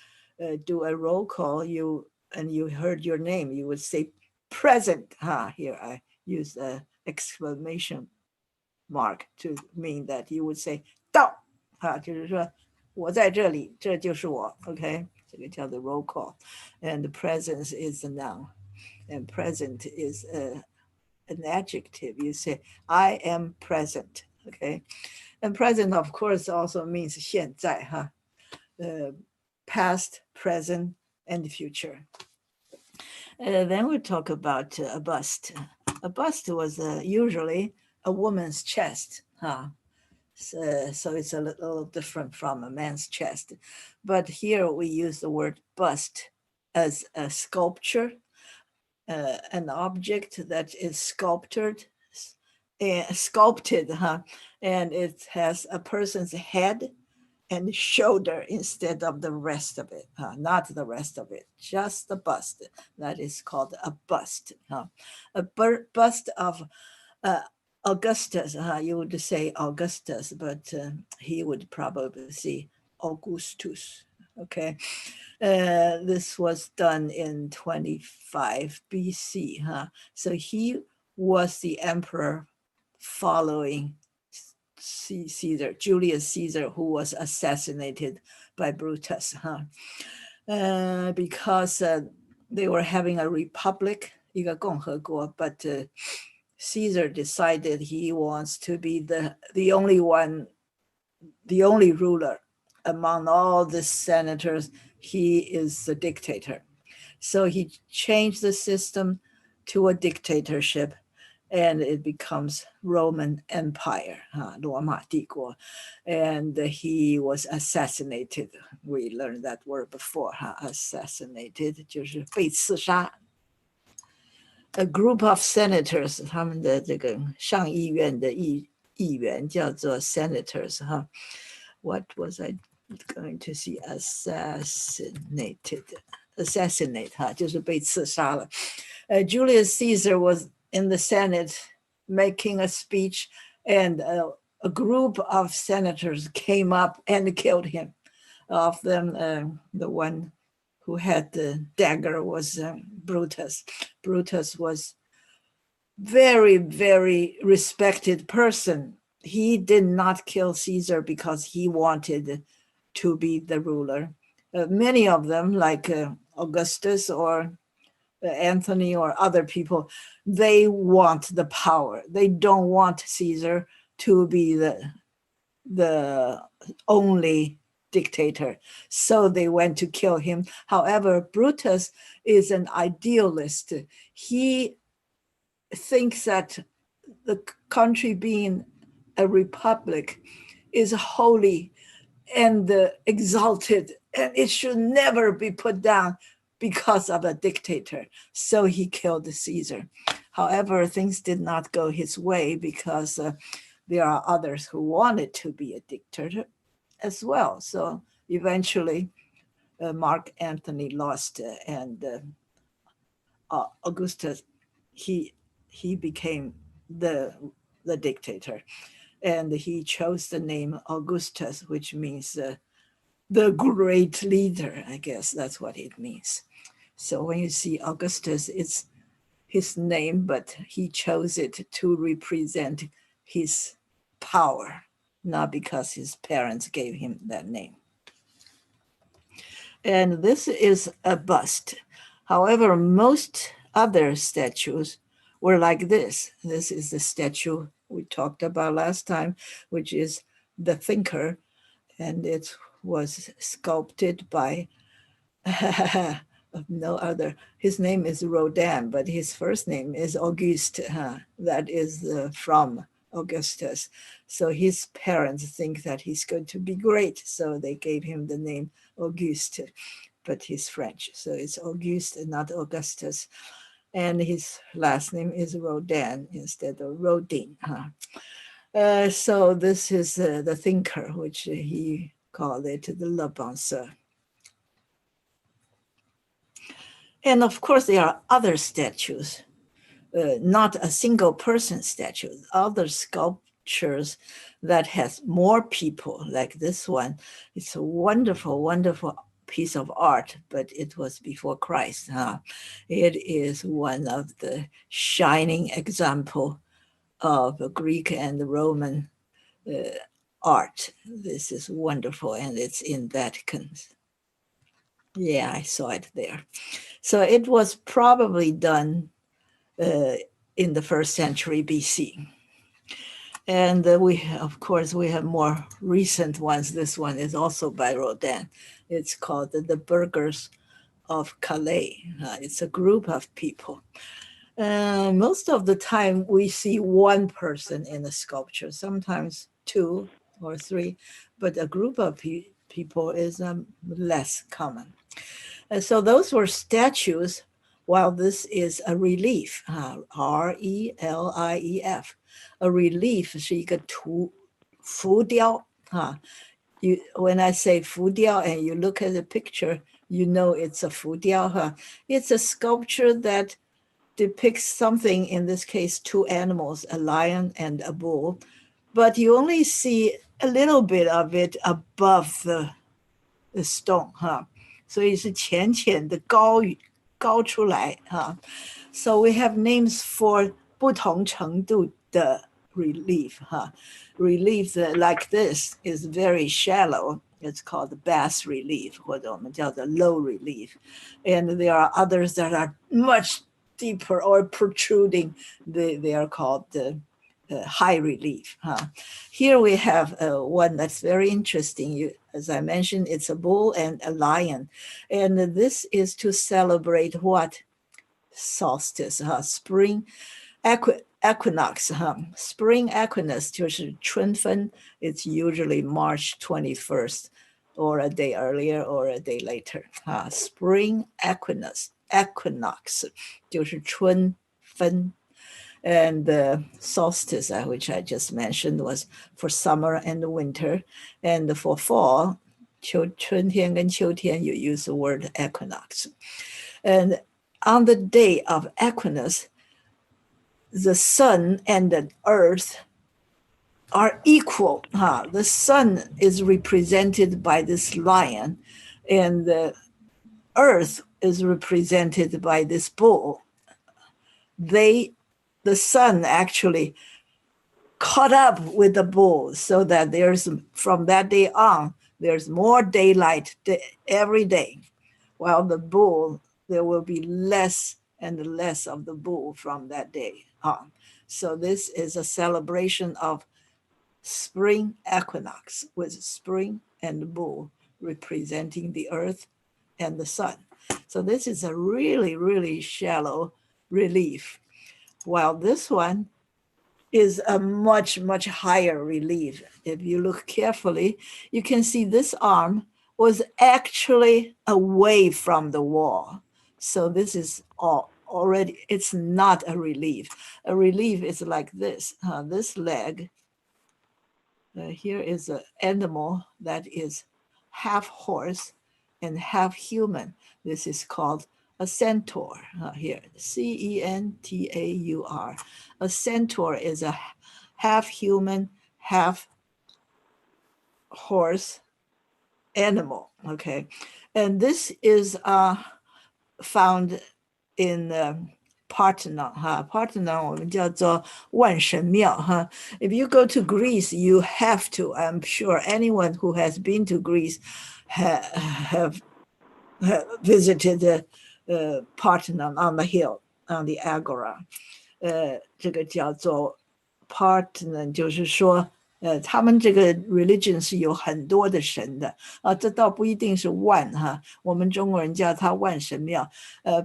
do a roll call, you heard your name, you would say present. Here I use an exclamation mark to mean that you would say 到. 就是说我在这里，这就是我。Okay, 这个叫做 roll call. And the presence is a noun. And present is an adjective. You say, I am present. Okay. And present, of course, also means 现在, past, present, and future. Then we talk about a bust. A bust was usually a woman's chest. So it's a little different from a man's chest. But here we use the word bust as a sculpture, an object that is sculpted, and it has a person's head and shoulder instead of the rest of it, not the rest of it, just the bust. That is called a bust. A bust of Augustus, you would say Augustus, but he would probably say Augustus. Okay, this was done in 25 BC. So he was the emperor following Caesar, Julius Caesar, who was assassinated by Brutus. Because they were having a republic, 一个共和国, but Caesar decided he wants to be the only one, the only ruler among all the senators. He is the dictator. So he changed the system to a dictatorship, and it becomes Roman Empire, 罗马帝国. And he was assassinated. We learned that word before, assassinated, 就是被刺杀. A group of senators, 他们的这个上议院的议员叫做 senators. What was I going to see? Assassinate, 就是被刺杀了. Julius Caesar was in the Senate making a speech, and a group of senators came up and killed him. Of them, the one who had the dagger was Brutus. Brutus was very, very respected person. He did not kill Caesar because he wanted to be the ruler. Many of them, like Augustus or Anthony or other people, they want the power. They don't want Caesar to be the only dictator. So they went to kill him. However, Brutus is an idealist. He thinks that the country being a republic is holy and exalted, and it should never be put down because of a dictator. So he killed Caesar. However, things did not go his way because there are others who wanted to be a dictator as well. So eventually, Mark Antony lost, and Augustus, he became the dictator, and he chose the name Augustus, which means the great leader. I guess that's what it means. So when you see Augustus, it's his name, but he chose it to represent his power, not because his parents gave him that name. And this is a bust. However, most other statues were like this. This is the statue we talked about last time, which is the thinker, and it was sculpted by no other. His name is Rodin, but his first name is Auguste. That is from Augustus. So his parents think that he's going to be great. So they gave him the name Auguste, but he's French. So it's Auguste and not Augustus. And his last name is Rodin instead of Rodin. So this is the thinker, which he called it the Le Penseur. And of course, there are other statues, not a single person statue, other sculptures that has more people, like this one. It's a wonderful, wonderful piece of art, but it was before Christ. It is one of the shining example of Greek and Roman art. This is wonderful, and it's in Vatican. Yeah, I saw it there. So it was probably done in the 1st century BC. And of course, we have more recent ones. This one is also by Rodin. It's called the Burgers of Calais. It's a group of people. Most of the time, we see one person in a sculpture, sometimes 2 or 3, but a group of people is less common. So those were statues, while this is a relief, R-E-L-I-E-F. A relief 是一个浮雕. When I say 浮雕 and you look at the picture, you know it's a 浮雕. It's a sculpture that depicts something, in this case, 2 animals, a lion and a bull, but you only see a little bit of it above the stone. 所以是浅浅的高出来 So we have names for 不同程度的 relief. Relief like this is very shallow. It's called bas relief, 或者我们叫做 low relief. And there are others that are much deeper or protruding. They are called high relief. Here we have one that's very interesting. As I mentioned, it's a bull and a lion. And this is to celebrate what? Solstice, spring equinox. Spring equinox 就是春分. It's usually March 21st or a day earlier or a day later. Spring equinox 就是春分. And the solstice, which I just mentioned, was for summer and winter. And for fall, 春天跟秋天, you use the word equinox. And on the day of equinox, the sun and the earth are equal. The sun is represented by this lion, and the earth is represented by this bull. The sun actually caught up with the bull, so that from that day on, there's more daylight every day, while the bull, there will be less and less of the bull from that day on. So this is a celebration of spring equinox, with spring and bull representing the earth and the sun. So this is a really, really shallow relief, while this one is a much, much higher relief. If you look carefully, you can see this arm was actually away from the wall. So this is already, it's not a relief. A relief is like this. This leg, here is an animal that is half horse and half human. This is called a centaur. Here, C-E-N-T-A-U-R. A centaur is a half human, half horse animal. Okay, and this is found in Parthenon. Parthenon 我们叫做万神庙. If you go to Greece, you have to, I'm sure anyone who has been to Greece have visited the Parthenon on the hill, on the agora. 这个叫做 Parthenon, 就是说他们这个 religion 是有很多的神的这倒不一定是万我们中国人叫它万神庙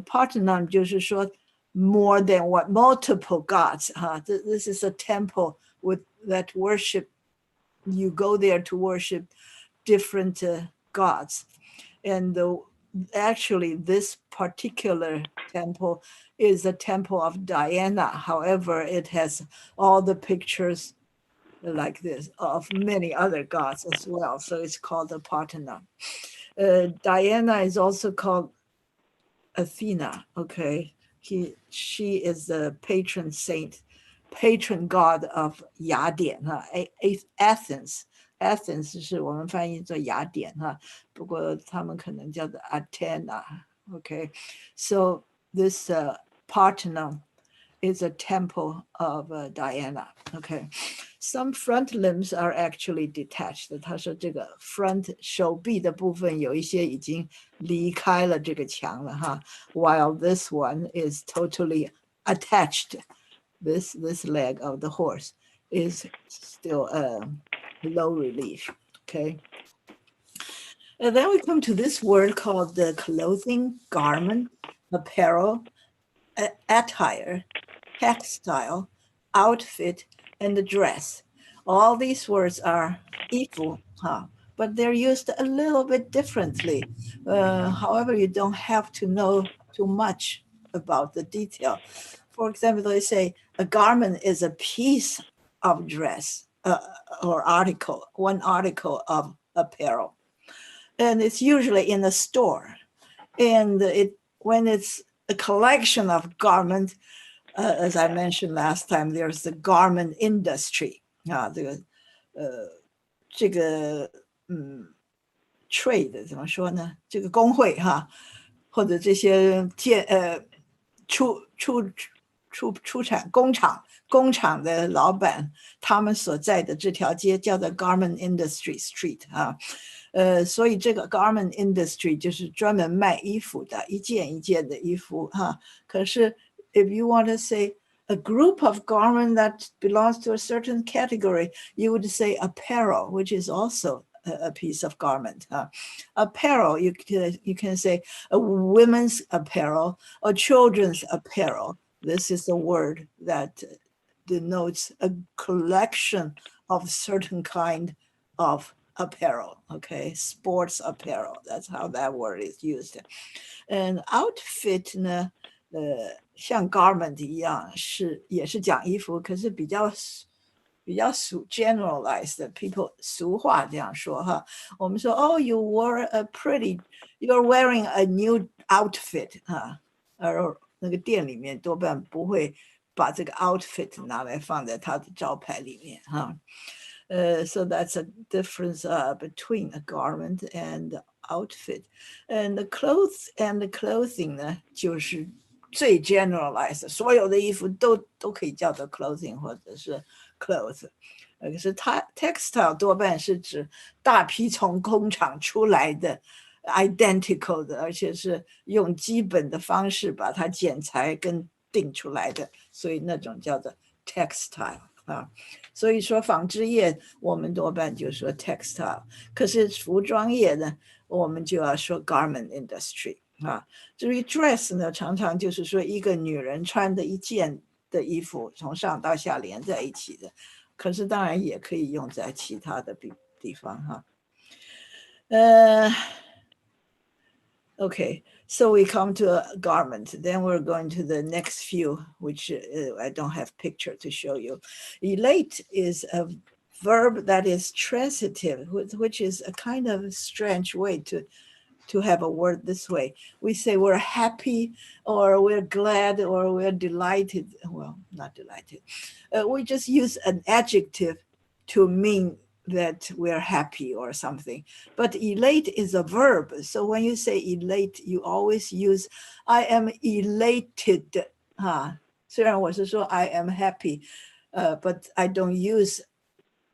Parthenon 就是说 more than what multiple gods This is a temple that worship, you go there to worship different gods. And actually this particular temple is a temple of Diana. However, it has all the pictures like this of many other gods as well. So it's called the Parthenon. Diana is also called Athena, okay? She is the patron saint, patron god of 雅典 Athens. Athens 是我们翻译作雅典 不过他们可能叫做 Athena, okay? So this Parthenon is a temple of Diana, okay? Some front limbs are actually detached. 他说这个 front 手臂的部分有一些已经离开了这个墙了哈 while this one is totally attached. This leg of the horse is still low relief, okay? And then we come to this word called the clothing, garment, apparel, attire, textile, outfit, and the dress. All these words are 衣服, but they're used a little bit differently. However, you don't have to know too much about the detail. For example, they say a garment is a piece of dress or article, one article of apparel. And it's usually in a store. And when it's a collection of garments, as I mentioned last time, there's the garment industry. 这个trade 怎么说呢？这个工会或者这些出产工厂的老板，他们所在的这条街叫做 Garment Industry Street 所以这个 Garment Industry 就是专门卖衣服的，一件一件的衣服可是 if you want to say a group of garment that belongs to a certain category, you would say apparel, which is also a piece of garment. Apparel, you can say a women's apparel or children's apparel. This is a word that denotes a collection of certain kind of apparel, okay? Sports apparel, that's how that word is used. And outfit 呢像 garment 一样也是讲衣服，可是比较generalized people 俗话这样说我们说you wore you're wearing a new outfit 而那个店里面多半不会把这个 outfit 拿来放在他的招牌里面so that's a difference between a garment and outfit. And the clothes and the clothing 呢就是最 generalized 所有的衣服都可以叫做 clothing 或者是 clothes 可是textile 多半是指大批从工厂出来的 identical 的而且是用基本的方式把它剪裁跟定出来的所以那种叫做 textile所以说纺织业我们多半就说 textile 可是服装业呢我们就要说 garment industry至于 dress 呢常常就是说一个女人穿的一件的衣服从上到下连在一起的可是当然也可以用在其他的地方Okay, so we come to a garment. Then we're going to the next few, which I don't have picture to show you. Elate is a verb that is transitive, which is a kind of strange way to have a word this way. We say we're happy or we're glad or we're delighted. Well, not delighted. We just use an adjective to mean that we're happy or something. But elate is a verb. So when you say elate, you always use I am elated. 虽然我是说 I am happy, but I don't use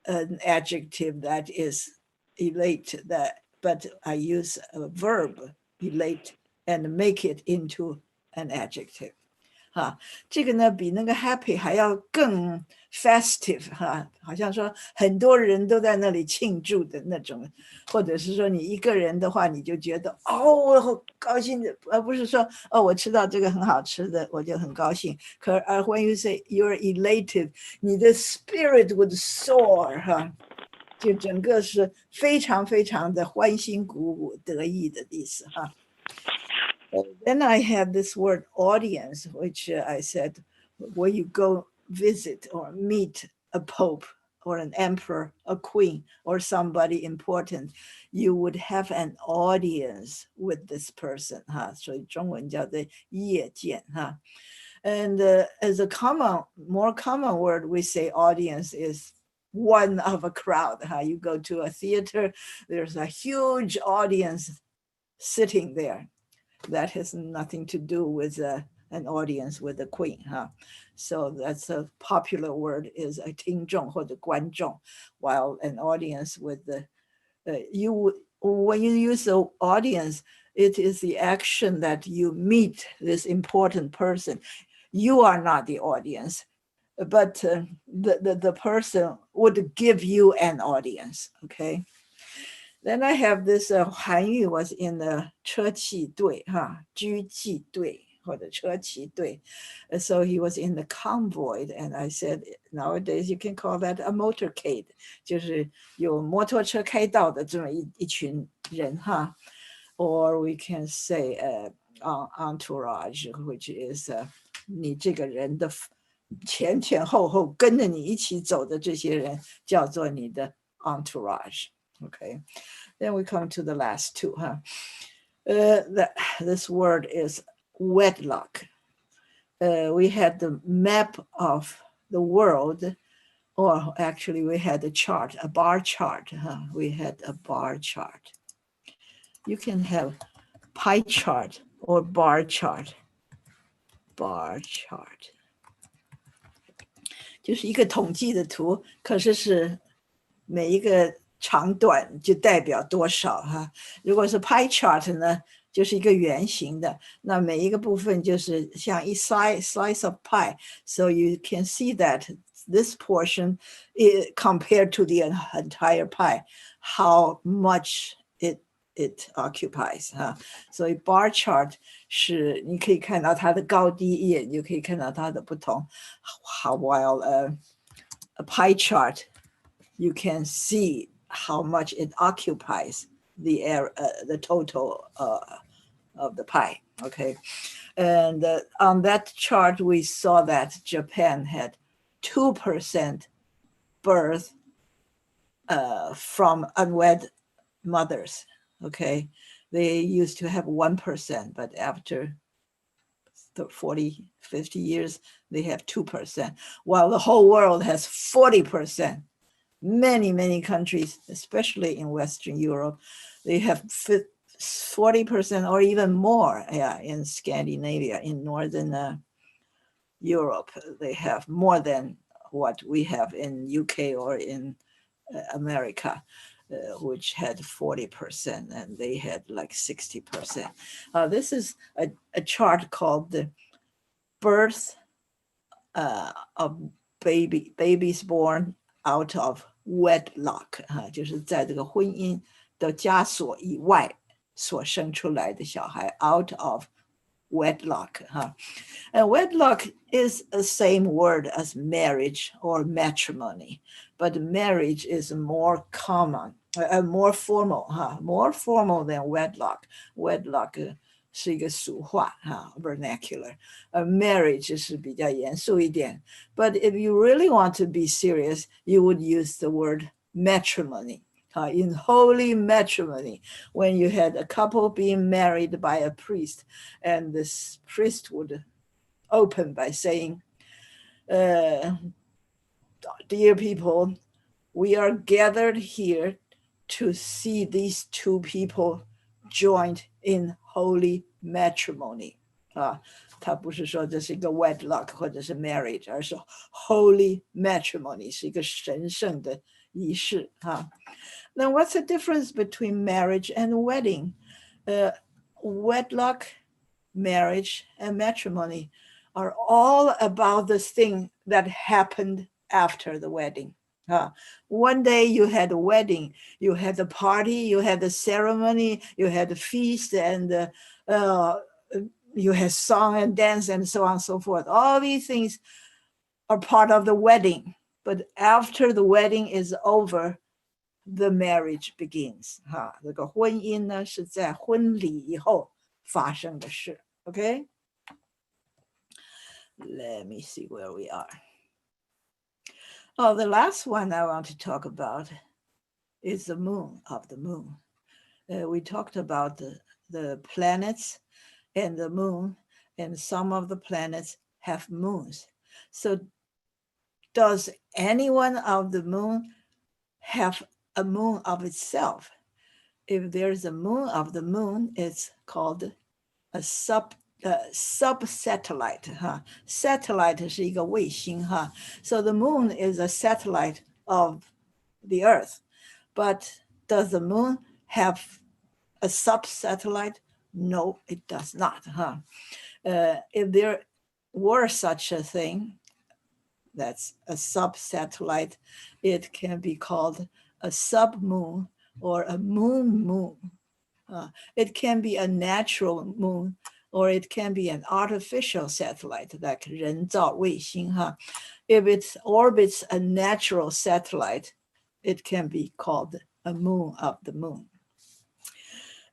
an adjective that is elate, but I use a verb, elate, and make it into an adjective. 哈，这个呢比那个 happy 还要更 festive 哈，好像说很多人都在那里庆祝的那种，或者是说你一个人的话，你就觉得哦，我好高兴的，而不是说哦，我吃到这个很好吃的，我就很高兴。when you say you're elated， 你的 spirit would soar 哈，就整个是非常非常的欢欣鼓舞、得意的意思哈。Then I have this word audience, which I said, where you go visit or meet a pope or an emperor, a queen, or somebody important, you would have an audience with this person. 所以中文叫做夜见 And as a more common word, we say audience is one of a crowd. You go to a theater, there's a huge audience sitting there. That has nothing to do with an audience with the queen. So that's a popular word is a 听众或者观众, while an audience with the, when you use the audience, it is the action that you meet this important person. You are not the audience, but the person would give you an audience, okay? Then I have this 韩愈 was in the 车骑队 居骑队或者车骑队 so he was in the convoy and I said nowadays you can call that a motorcade 就是有摩托车开道的这么一群人 or we can say entourage which is 你这个人的前前后后跟着你一起走的这些人叫做你的 entourage. Okay, then we come to the last two. This word is wedlock. We had the map of the world, or actually we had a chart, a bar chart. We had a bar chart. You can have pie chart or bar chart. Bar chart. 就是一个统计的图，可是是每一个长短就代表多少如果是 pie chart 呢，就是一个圆形的，那每一个部分就是像一 slice of pie. So you can see that this portion compared to the entire pie, how much it occupies 所以 bar chart 是你可以看到它的高低，一眼就可以看到它的不同。While a pie chart, you can see how much it occupies the total of the pie. Okay, and on that chart we saw that Japan had 2% birth from unwed mothers. Okay, they used to have 1%, but after 40, 50 years, they have 2%, while the whole world has 40%. Many countries, especially in Western Europe, they have 40% or even more. In Scandinavia, in Northern Europe, they have more than what we have in UK or in America. Which had 40% and they had like 60%. This is a chart called the birth of babies born out of wedlock. 就是在这个婚姻的枷锁以外所生出来的小孩 out of wedlock. And wedlock is the same word as marriage or matrimony, but marriage is more common, more formal, more formal than wedlock. Wedlock 是一个俗话 vernacular. Marriage 是比较严肃一点. But if you really want to be serious, you would use the word matrimony. In holy matrimony, when you had a couple being married by a priest, and this priest would open by saying, dear people, we are gathered here to see these two people joined in holy matrimony. 他不是说这是一个 wedlock 或者是 marriage, 而是 holy matrimony 是一个神圣的仪式 Now, what's the difference between marriage and wedding? Wedlock, marriage, and matrimony are all about this thing that happened after the wedding. One day you had a wedding, you had the party, you had the ceremony, you had the feast, and you had song and dance and so on and so forth. All these things are part of the wedding. But after the wedding is over, the marriage begins. 这个婚姻呢是在婚礼以后发生的事。Okay? Let me see where we are. Oh, the last one I want to talk about is the moon of the moon. We talked about the planets and the moon, and some of the planets have moons. So does any one of the moon have a moon of itself? If there's a moon of the moon, it's called a sub-satellite. Satellite 是一个卫星. So the moon is a satellite of the Earth. But does the moon have a sub-satellite? No, it does not. If there were such a thing, that's a sub-satellite, it can be called a sub-moon or a moon. It can be a natural moon, or it can be an artificial satellite, like 人造卫星. If it orbits a natural satellite, it can be called a moon of the moon.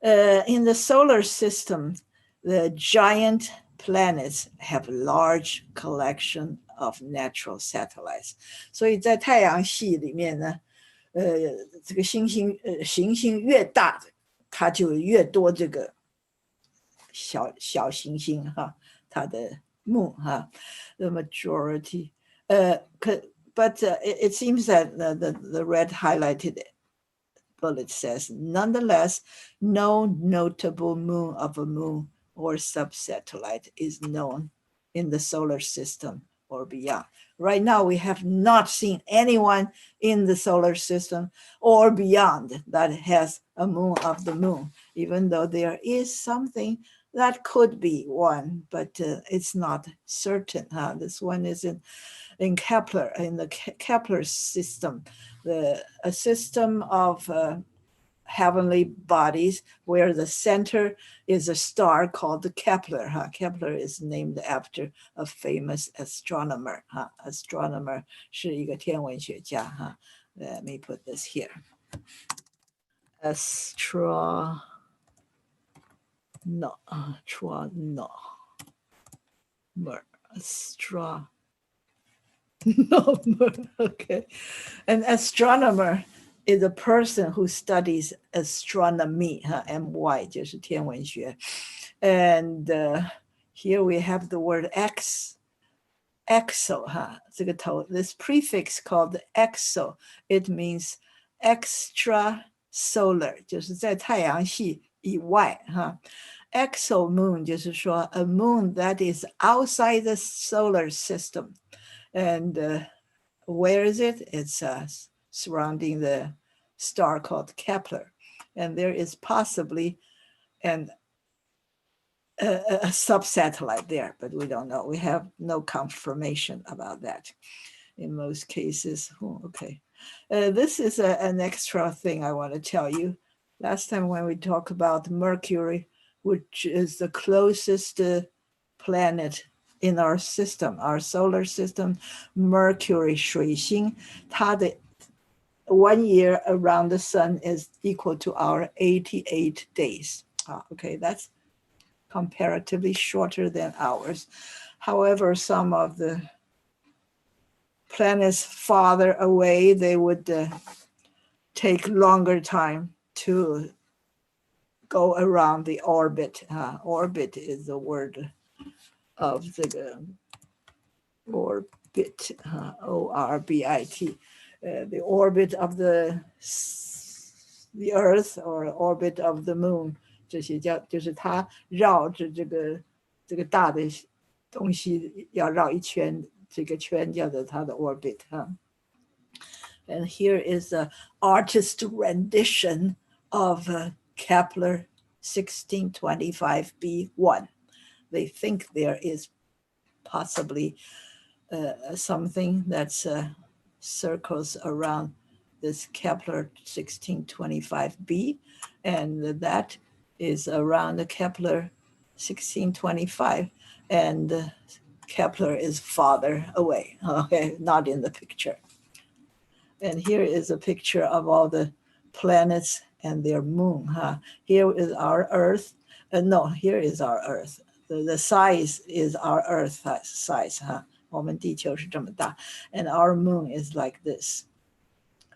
In the solar system, the giant planets have a large collection of natural satellites. 所以在太阳系里面呢，这个行星越大，它就越多这个小行星它的 moon the majority. But it seems that the red highlighted bullet says, nonetheless, no notable moon of a moon or subsatellite is known in the solar system or beyond. Right now, we have not seen anyone in the solar system or beyond that has a moon of the moon, even though there is something that could be one, but it's not certain. This one is in Kepler, in the Kepler system, a system of heavenly bodies where the center is a star called the Kepler. Kepler is named after a famous astronomer. Astronomer 是一个天文学家. Let me put this here. Astronomer. Okay. An astronomer is a person who studies astronomy, my 就是天文学. And here we have the word exo, 这个头, this prefix called exo, it means extra solar, 就是在太阳系以外. Exo moon 就是说 a moon that is outside the solar system. And where is it? It's surrounding the star called Kepler. And there is possibly a sub-satellite there, but we don't know. We have no confirmation about that in most cases. Okay. This is an extra thing I want to tell you. Last time when we talked about Mercury, which is the closest planet in our system, our solar system, Mercury, 水星, 它的 1 year around the sun is equal to our 88 days. Okay, that's comparatively shorter than ours. However, some of the planets farther away, they would take longer time to go around the orbit. Orbit is the word of the orbit, O-R-B-I-T, the orbit of the Earth or orbit of the moon. 这些叫就是它绕着这个大的东西要绕一圈，这个圈叫做它的 orbit. And here is an artist rendition of Kepler 1625b1. They think there is possibly something that's circles around this Kepler 1625b, and that is around the Kepler 1625, and Kepler is farther away, okay, not in the picture. And here is a picture of all the planets and their moon. Here is our Earth. No, here is our Earth. The size is our Earth size. 我们地球是这么大, and our moon is like this.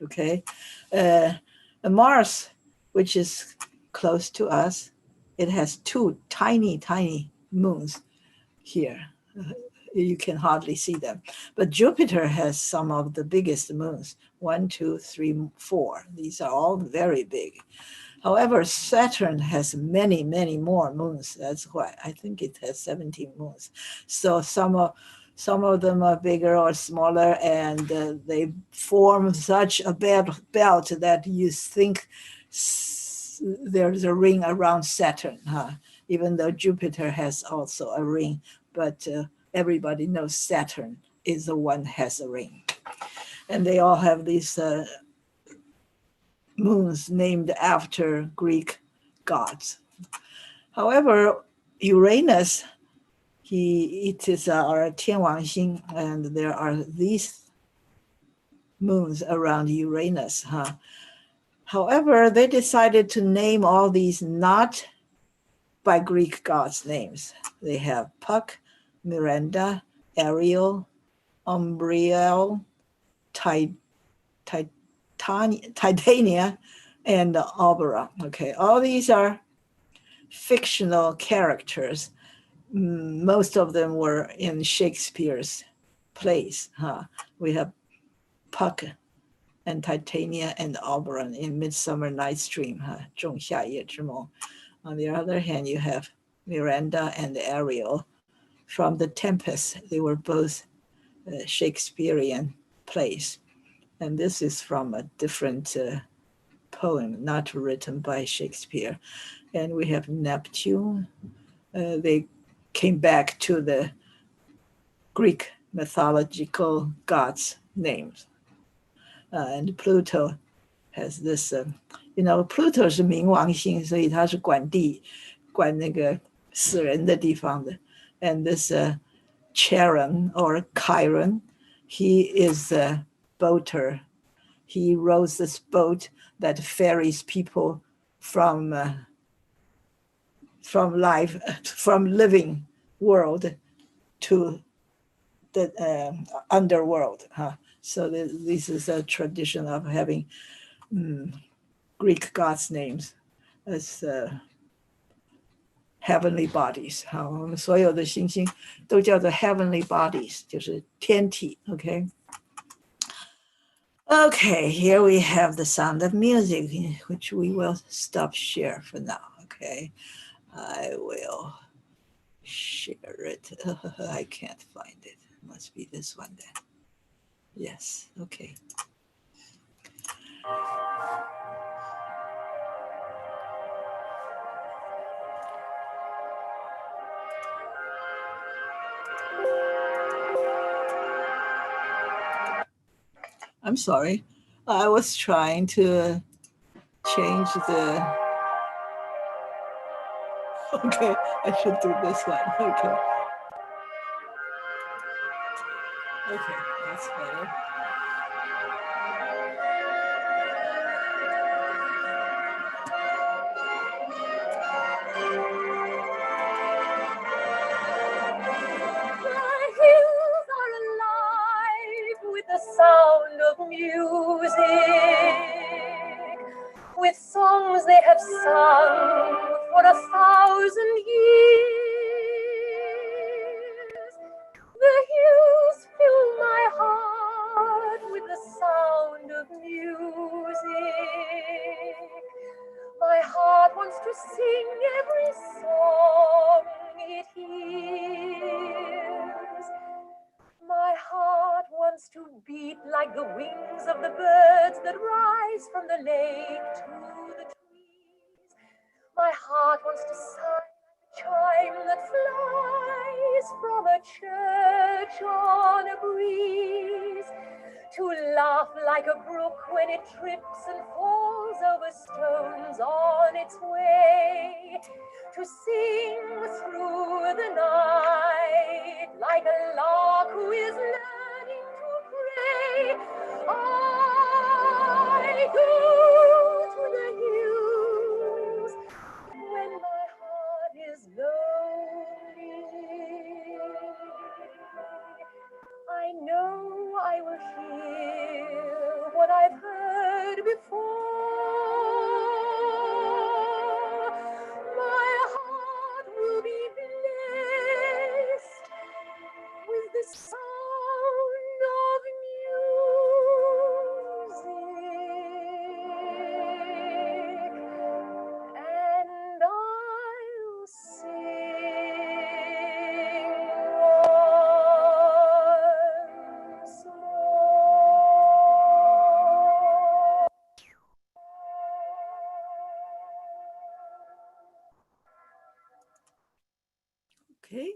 Okay, Mars, which is close to us, it has two tiny moons here. You can hardly see them. But Jupiter has some of the biggest moons, 1, 2, 3, 4. These are all very big. However, Saturn has many more moons. That's why I think it has 17 moons. So some of them are bigger or smaller, and they form such a belt that you think there's a ring around Saturn, even though Jupiter has also a ring. But everybody knows Saturn is the one has a ring. And they all have these moons named after Greek gods. However, Uranus, it is our 天王星, and there are these moons around Uranus. However, they decided to name all these not by Greek gods' names. They have Puck, Miranda, Ariel, Umbriel, Titania, and Albera. Okay, all these are fictional characters. Most of them were in Shakespeare's plays. We have Puck and Titania and Oberon in Midsummer Night's Dream, 仲夏夜之梦. On the other hand, you have Miranda and Ariel from The Tempest. They were both Shakespearean plays. And this is from a different poem, not written by Shakespeare. And we have Neptune. They came back to the Greek mythological gods' names. And Pluto has this, Pluto 是冥王星, 所以它是管那个死人的地方的. And this Charon or Chiron, he is a boater. He rows this boat that ferries people from living world to the underworld. So this is a tradition of having Greek gods' names as heavenly bodies. 我们所有的星星都叫做 heavenly bodies, 就是天体. Okay. Okay, here we have the sound of music, which we will stop share for now. Okay, I will share it. I can't find it. It must be this one then. Yes, okay. I'm sorry. I was trying to change the... Okay, I should do this one. Okay. Okay, that's better. Sound of music, with songs they have sung for 1,000 years. The hills fill my heart with the sound of music. My heart wants to sing every song it hears. My heart wants to beat like the wings of the birds that rise from the lake to the trees. My heart wants to sigh like a chime that flies from a church touch on a breeze, to laugh like a brook when it trips and falls over stones on its way, to sing through the night like a lark who is learning to pray. I go to the hills when my heart is lonely. I know I will hear what I've heard before. My heart will be blessed with the sound of music, and I'll sing once more. Okay,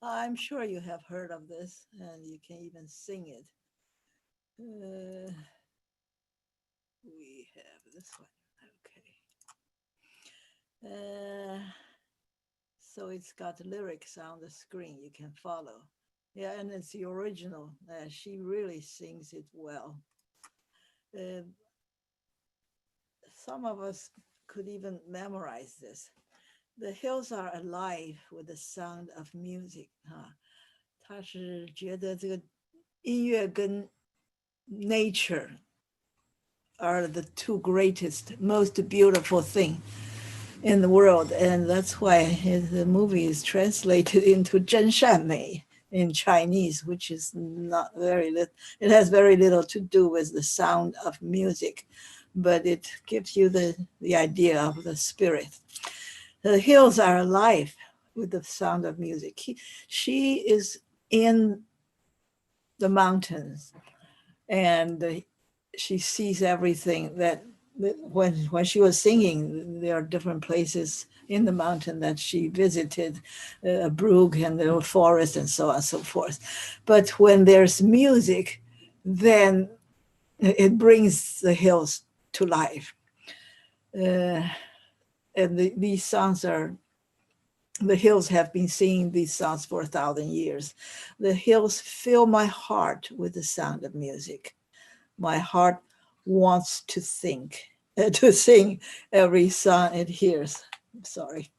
I'm sure you have heard of this and you can even sing it. We have this one. Okay. So it's got lyrics on the screen you can follow. Yeah, and it's the original. She really sings it well. Some of us could even memorize this. The hills are alive with the sound of music. 他是觉得这个音乐跟 nature are the two greatest, most beautiful thing in the world, and that's why the movie is translated into 真善美 in Chinese, which is not very little. It has very little to do with the sound of music, but it gives you the idea of the spirit. The hills are alive with the sound of music. She is in the mountains, and she sees everything that when she was singing, there are different places in the mountain that she visited, a brook and the forest and so on and so forth. But when there's music, then it brings the hills to life. And these songs the hills have been singing these songs for 1,000 years. The hills fill my heart with the sound of music. My heart wants to sing every song it hears. Sorry.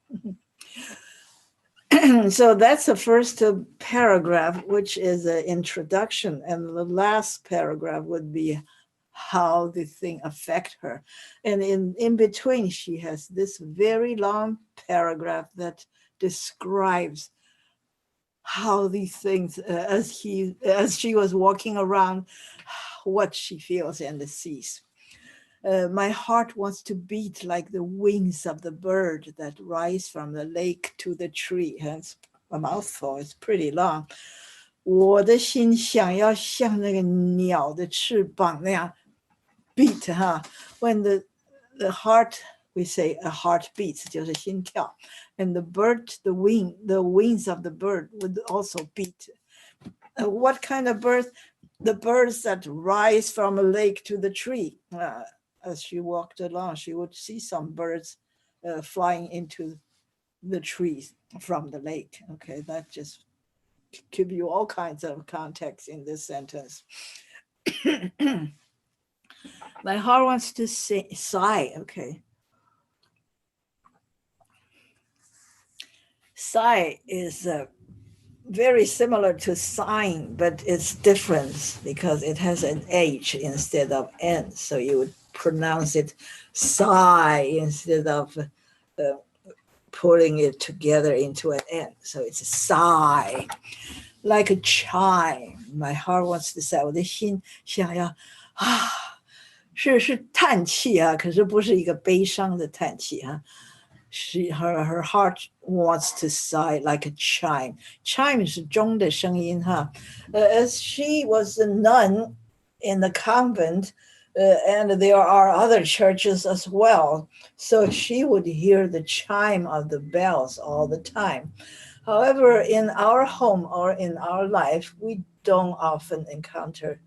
So that's the first paragraph, which is an introduction. And the last paragraph would be how the thing affect her. And in between, she has this very long paragraph that describes how these things, as she was walking around, what she feels and sees. My heart wants to beat like the wings of the bird that rise from the lake to the tree. And it's a mouthful, it's pretty long. 我的心想要像那个鸟的翅膀那样 beat, when the heart, we say a heart beats, 就是心跳, and the wings of the bird would also beat. What kind of bird? The birds that rise from a lake to the tree. As she walked along, she would see some birds flying into the trees from the lake. Okay, that just give you all kinds of context in this sentence. My heart wants to sigh. Okay. Sigh is very similar to sign, but it's different because it has an H instead of N. So you would pronounce it sigh instead of putting it together into an N. So it's a sigh, like a chime. My heart wants to sigh. 我的心想要是叹气啊，可是不是一个悲伤的叹气啊。Her heart wants to sigh like a chime. Chime 是钟的声音哈。As she was a nun in the convent, and there are other churches as well, so she would hear the chime of the bells all the time. However, in our home or in our life, we don't often encounter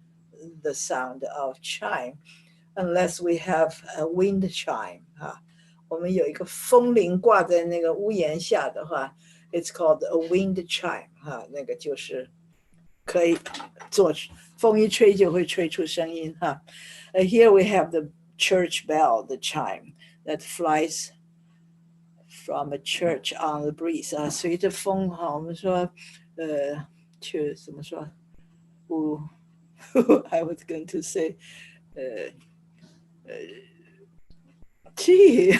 the sound of chime unless we have a wind chime 哈。我们有一个风铃挂在那个屋檐下的话 ，it's called a wind chime 哈，那个就是可以做风一吹就会吹出声音哈。Here we have the church bell, the chime that flies from a church on the breeze 啊，随着风哈，我们说去怎么说？I was going to say gee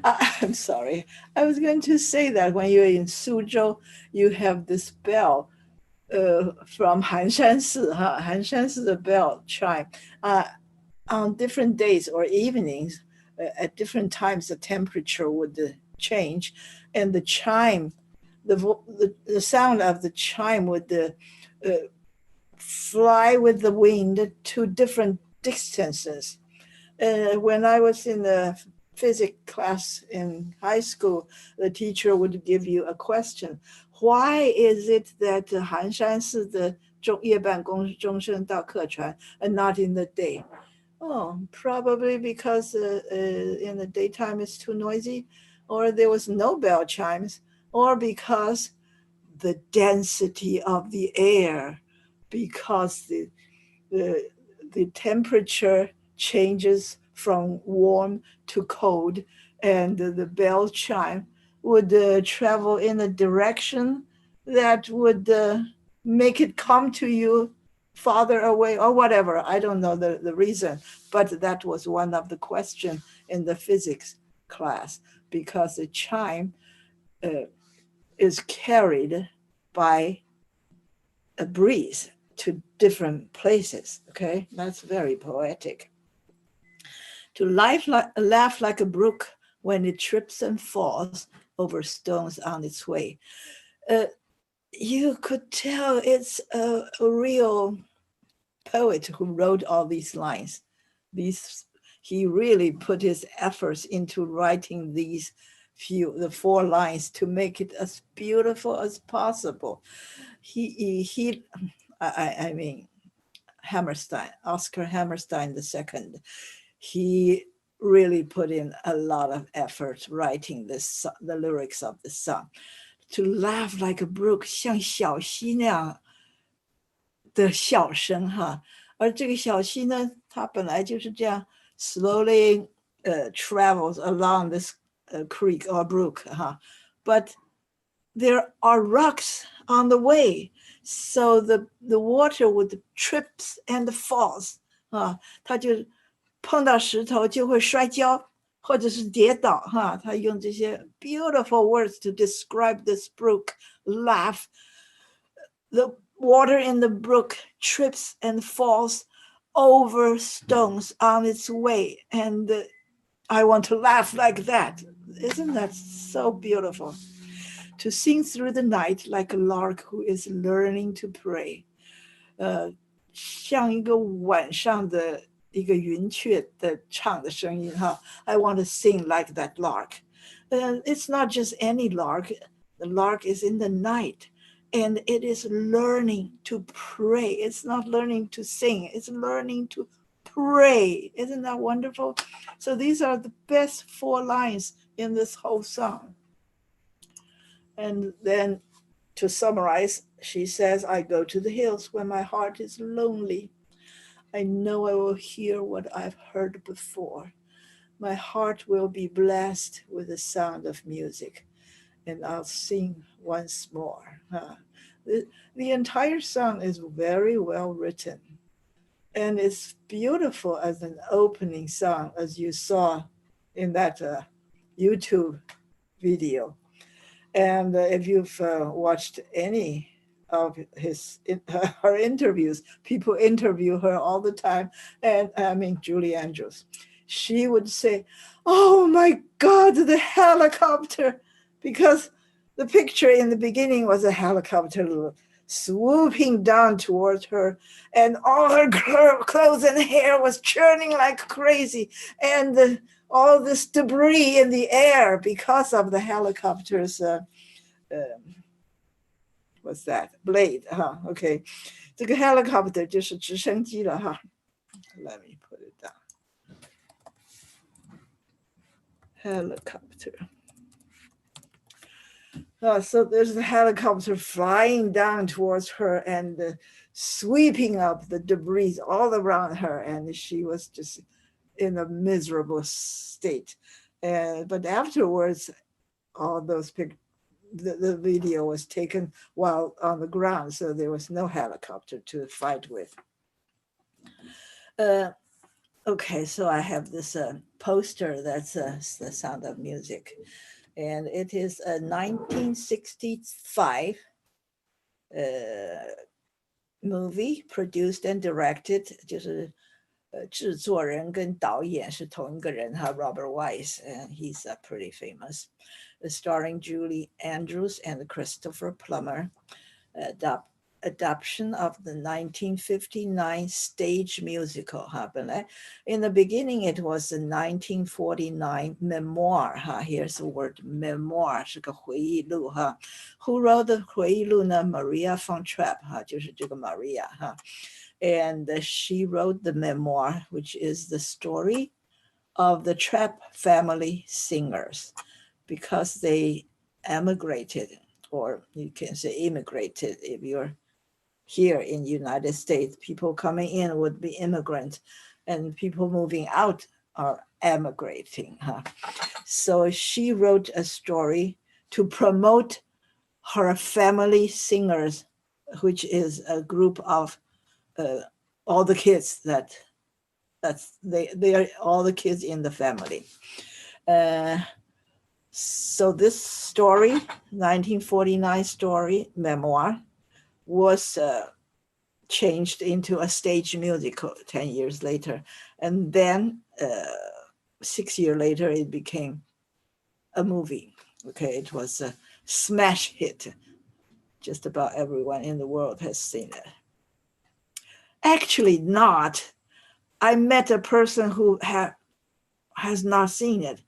I'm sorry. I was going to say that when you're in Suzhou, you have this bell from Hanshan-si, Hanshan-si, the bell chime. On different days or evenings, at different times, the temperature would change, and the chime, the sound of the chime would fly with the wind to different distances. When I was in the physics class in high school, the teacher would give you a question. Why is it that Hanshan-si the 夜半钟声到客船 and not in the day? Oh, probably because in the daytime it's too noisy, or there was no bell chimes, or because the density of the air, because the temperature changes from warm to cold, and the bell chime would travel in a direction that would make it come to you farther away or whatever. I don't know the reason, but that was one of the questions in the physics class, because the chime is carried by a breeze to different places. Okay, that's very poetic. To laugh like a brook when it trips and falls over stones on its way. You could tell it's a real poet who wrote all these lines. He really put his efforts into writing the 4 lines to make it as beautiful as possible. I mean, Hammerstein, Oscar Hammerstein II, he really put in a lot of effort writing the lyrics of the song. To laugh like a brook, 像小溪那样的笑声哈，而这个小溪呢，它本来就是这样 slowly travels along this creek or brook ha, but there are rocks on the way, so the water would trips and falls 啊，它就碰到石头就会摔跤。或者是跌倒哈，他用这些 beautiful words to describe this brook. Laugh. The water in the brook trips and falls over stones on its way, and I want to laugh like that. Isn't that so beautiful? To sing through the night like a lark who is learning to pray. 像一个晚上的一个云雀的唱的声音哈 I want to sing like that lark. It's not just any lark. The lark is in the night, and it is learning to pray. It's not learning to sing. It's learning to pray. Isn't that wonderful? So these are the best 4 lines in this whole song. And then to summarize, she says, I go to the hills when my heart is lonely. I know I will hear what I've heard before. My heart will be blessed with the sound of music, and I'll sing once more. The entire song is very well written, and it's beautiful as an opening song, as you saw in that YouTube video. And if you've watched any of her interviews, people interview her all the time, and I mean Julie Andrews, she would say, oh my God, the helicopter, because the picture in the beginning was a helicopter swooping down towards her, and all her clothes and hair was churning like crazy, and all this debris in the air because of the helicopter's what's that blade okay 这个 helicopter 就是直升机了哈 Let me put it down helicopter so there's the helicopter flying down towards her and sweeping up the debris all around her and she was just in a miserable state but afterwards all those the video was taken while on the ground, so there was no helicopter to fight with. Okay, so I have this poster that's The Sound of Music, and it is a 1965 movie produced and directed. 就是制作人跟导演是同一个人哈 Robert Wise, and he's pretty famous. Starring Julie Andrews and Christopher Plummer, adaptation of the 1959 stage musical. In the beginning, it was a 1949 memoir. Here's the word memoir, 是个回忆录 Who wrote the 回忆录呢 Maria von Trapp, 就是这个 Maria. And she wrote the memoir, which is the story of the Trapp family singers. Because they emigrated, or you can say immigrated if you're here in the United States. People coming in would be immigrant, and people moving out are emigrating. So she wrote a story to promote her family singers, which is a group of all the kids they are all the kids in the family. So this story, 1949 story, memoir, was changed into a stage musical 10 years later. And then 6 years later, it became a movie. Okay, it was a smash hit. Just about everyone in the world has seen it. Actually not. I met a person who has not seen it.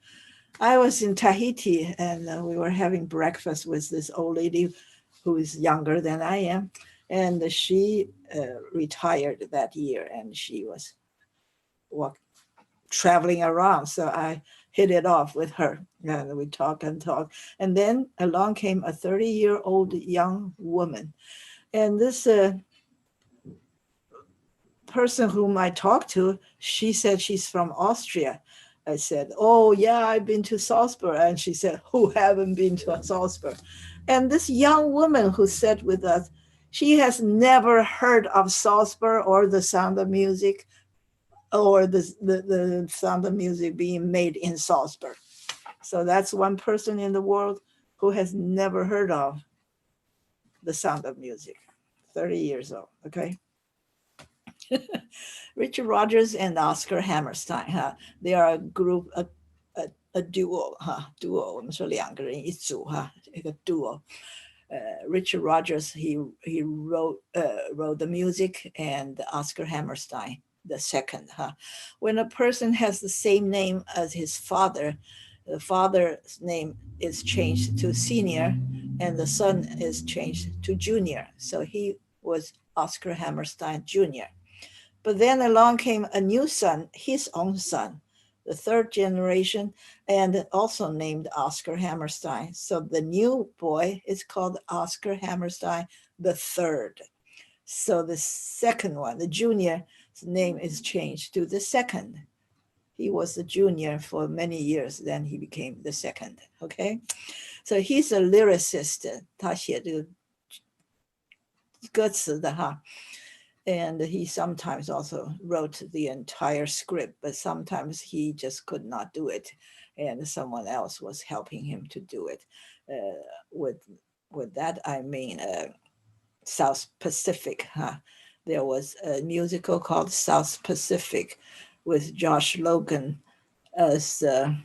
I was in Tahiti and we were having breakfast with this old lady who is younger than I am. And she retired that year and she was traveling around. So I hit it off with her and we talk and talk. And then along came a 30-year-old young woman. And this person whom I talked to, she said she's from Austria. I said, oh, yeah, I've been to Salzburg. And she said, who haven't been to Salzburg? And this young woman who sat with us, she has never heard of Salzburg or the Sound of Music or the Sound of Music being made in Salzburg. So that's one person in the world who has never heard of the Sound of Music, 30 years old, okay? Richard Rodgers and Oscar Hammerstein, they are a group, a duo, duo. 我们说两个人一组一个 duo. Richard Rodgers, he wrote the music, and Oscar Hammerstein the second. When a person has the same name as his father, the father's name is changed to senior, and the son is changed to junior. So he was Oscar Hammerstein Jr. But then along came a new son, his own son, the third generation, and also named Oscar Hammerstein. So the new boy is called Oscar Hammerstein the third. So the second one, the junior's name is changed to the second. He was a junior for many years, then he became the second, okay? So he's a lyricist. 他写这个歌词的哈。And he sometimes also wrote the entire script, but sometimes he just could not do it. And someone else was helping him to do it. With that, I mean South Pacific. There was a musical called South Pacific with Josh Logan as the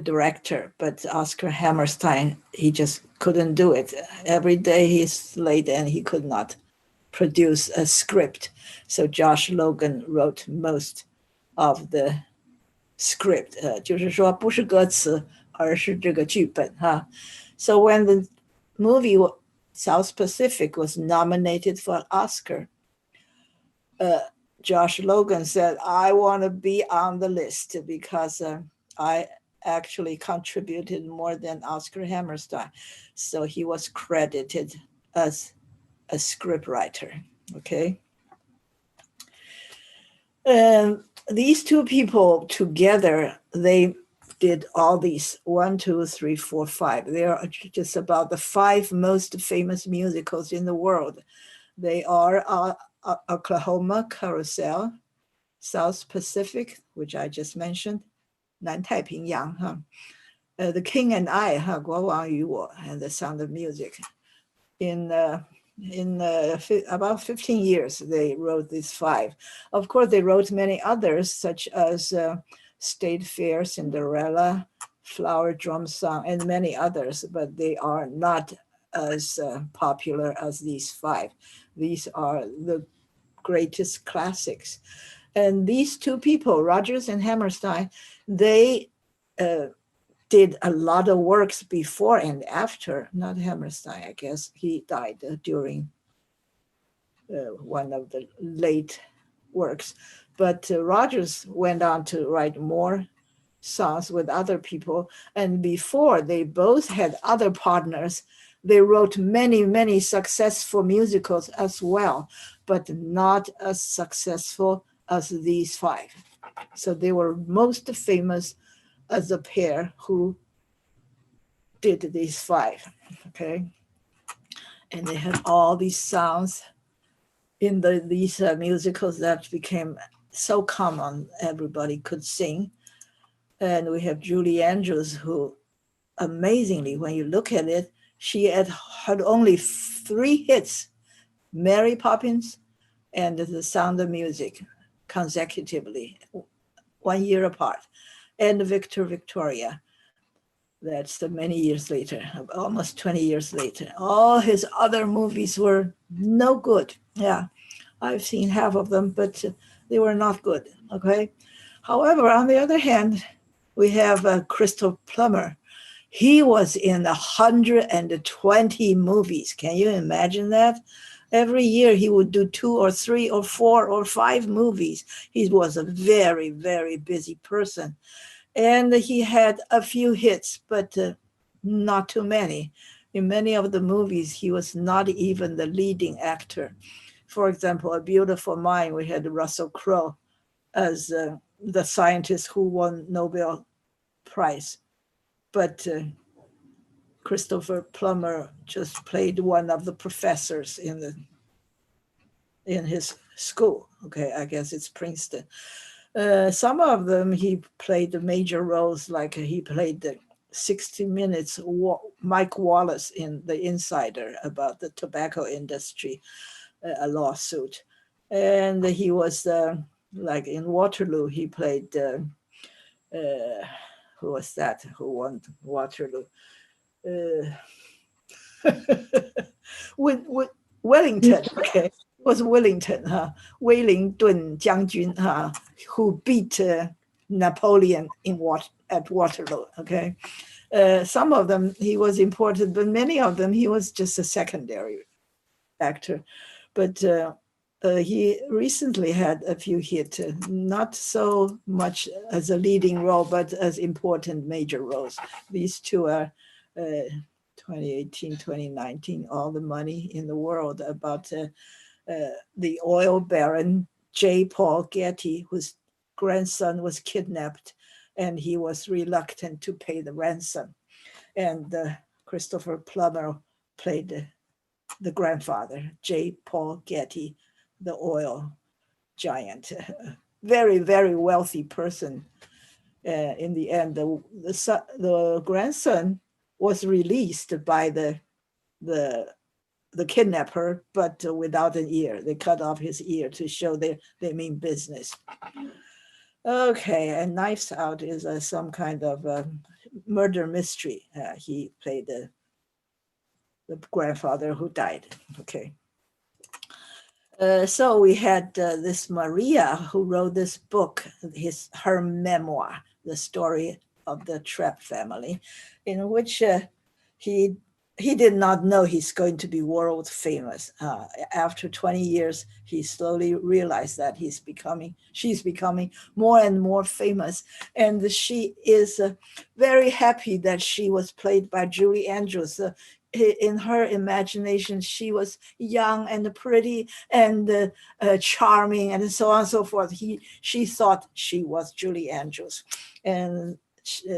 director, but Oscar Hammerstein, he just couldn't do it. Every day he's late and he could not produce a script. So Josh Logan wrote most of the script，就是说不是歌词，而是这个剧本哈。So when the movie South Pacific was nominated for an Oscar, Josh Logan said, "I want to be on the list because I actually contributed more than Oscar Hammerstein." So he was credited as a scriptwriter. Okay. And these two people together, they did all these 1, 2, 3, 4, 5. They are just about the 5 most famous musicals in the world. They are Oklahoma Carousel, South Pacific, which I just mentioned, 南太平洋, The King and I, 国王与我, and The Sound of Music. In about 15 years, they wrote these 5. Of course, they wrote many others, such as State Fair, Cinderella, Flower Drum Song, and many others, but they are not as popular as these 5. These are the greatest classics. And these two people, Rodgers and Hammerstein, they did a lot of works before and after. Not Hammerstein, I guess. He died during one of the late works. But Rodgers went on to write more songs with other people. And before, they both had other partners. They wrote many, many successful musicals as well, but not as successful as these 5. So they were most famous as a pair who did these 5, okay? And they had all these sounds in these musicals that became so common, everybody could sing. And we have Julie Andrews, who amazingly, when you look at it, she had only 3 hits, Mary Poppins and The Sound of Music, consecutively, 1 year apart. And Victoria, that's many years later, almost 20 years later. All his other movies were no good. Yeah, I've seen half of them, but they were not good, okay? However, on the other hand, we have Christopher Plummer. He was in 120 movies. Can you imagine that? Every year he would do 2 or 3 or 4 or 5 movies. He was a very, very busy person. And he had a few hits, but not too many. In many of the movies, he was not even the leading actor. For example, A Beautiful Mind, we had Russell Crowe as the scientist who won Nobel Prize. But Christopher Plummer just played one of the professors in his school. Okay, I guess it's Princeton. Some of them he played the major roles, like he played the 60 Minutes Mike Wallace in The Insider about the tobacco industry, a lawsuit. And he was like in Waterloo, he played, who was that who won Waterloo? Wellington, okay. It was Wellington, Wellington 将军, who beat Napoleon at Waterloo, okay. Some of them he was important, but many of them he was just a secondary actor. But he recently had a few hits, not so much as a leading role, but as important major roles. These two are 2018, 2019, All the Money in the World, about the oil baron J. Paul Getty, whose grandson was kidnapped, and he was reluctant to pay the ransom. And Christopher Plummer played the grandfather, J. Paul Getty, the oil giant. Very, very wealthy person. In the end, the grandson was released by the kidnapper, but without an ear. They cut off his ear to show they mean business. Okay, and Knives Out is some kind of murder mystery. He played the grandfather who died. Okay. So we had this Maria who wrote this book, her memoir, the story of the Trapp family, in which he did not know he's going to be world famous. After 20 years, he slowly realized that she's becoming more and more famous. And she is very happy that she was played by Julie Andrews. In her imagination, she was young and pretty and charming and so on and so forth. She thought she was Julie Andrews. And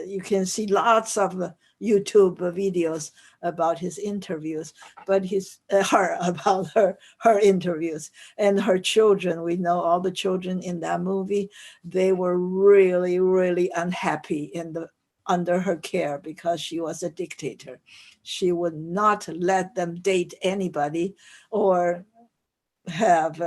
you can see lots of YouTube videos about his interviews, but about her interviews. And her children, we know all the children in that movie, they were really, really unhappy under her care because she was a dictator. She would not let them date anybody or have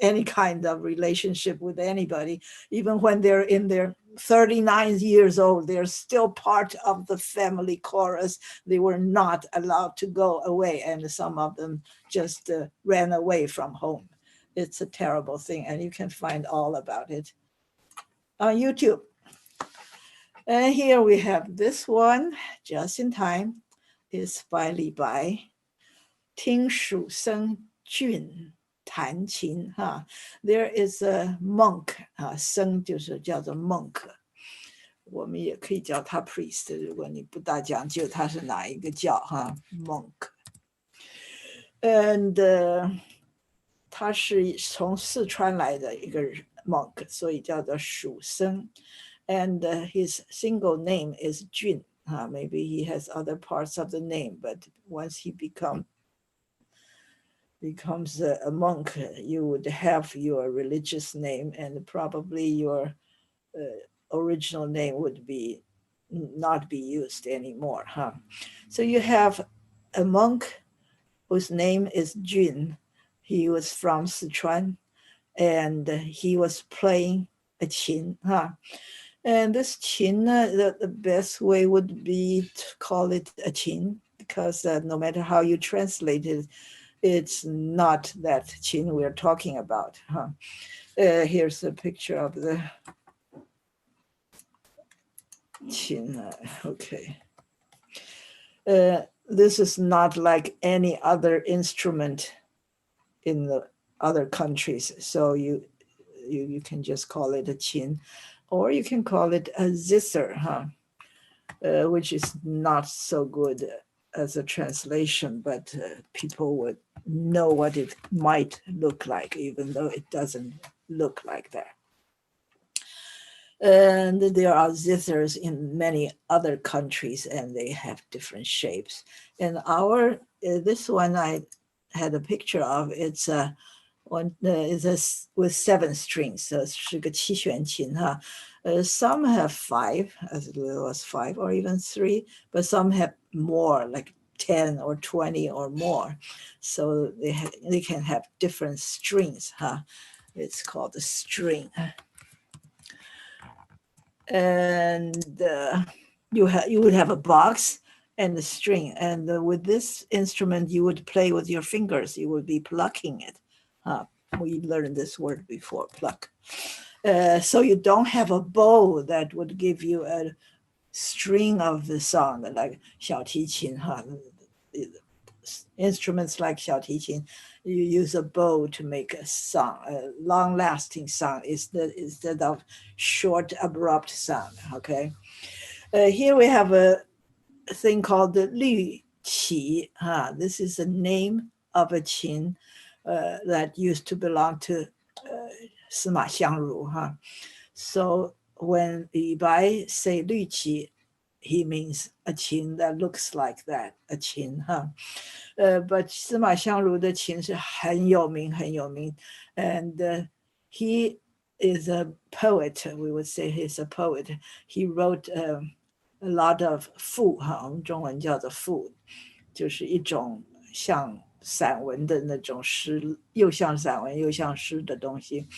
any kind of relationship with anybody. Even when they're in their 39 years old, they're still part of the family chorus. They were not allowed to go away, and some of them just ran away from home. It's a terrible thing, and you can find all about it on YouTube. And here we have this one, just in time, is by Li Bai, 听蜀僧濬弹琴. There is a monk, 僧就是叫做 monk, 我们也可以叫他 priest, 如果你不大讲究他是哪一个教, monk. And 他是从四川来的一个 monk, 所以叫做蜀僧. And his single name is Jun. Maybe he has other parts of the name, but once he becomes a monk, you would have your religious name, and probably your original name would not be used anymore. So you have a monk whose name is Jun. He was from Sichuan, and he was playing a qin. And this qin, the best way would be to call it a qin, because no matter how you translate it, it's not that qin we're talking about. Here's a picture of the qin. Okay. This is not like any other instrument in the other countries. So you can just call it a qin, or you can call it a zither, which is not so good as a translation, but people would know what it might look like, even though it doesn't look like that. And there are zithers in many other countries, and they have different shapes. And this one I had a picture of, it's with 7 strings, so 是个七弦琴, some have 5, as little as 5, or even 3, but some have more, like 10 or 20 or more. So they can have different strings. It's called a string. And you would have a box and a string, and with this instrument you would play with your fingers. You would be plucking it. We learned this word before, pluck. So you don't have a bow that would give you a string of the song, like 小提琴. Instruments like 小提琴, you use a bow to make a song, a long-lasting song, instead of short, abrupt sound. Okay. Here we have a thing called the 律棋. This is the name of a qin that used to belong to 司马相如. So when Li Bai say 律棋, he means a qin that looks like that, a qin. But 司马相如的琴是很有名, and he is a poet. We would say he's a poet. He wrote a lot of 赋, 我们中文叫做赋, 就是一种像散文的那种诗, 又像散文又像诗的东西.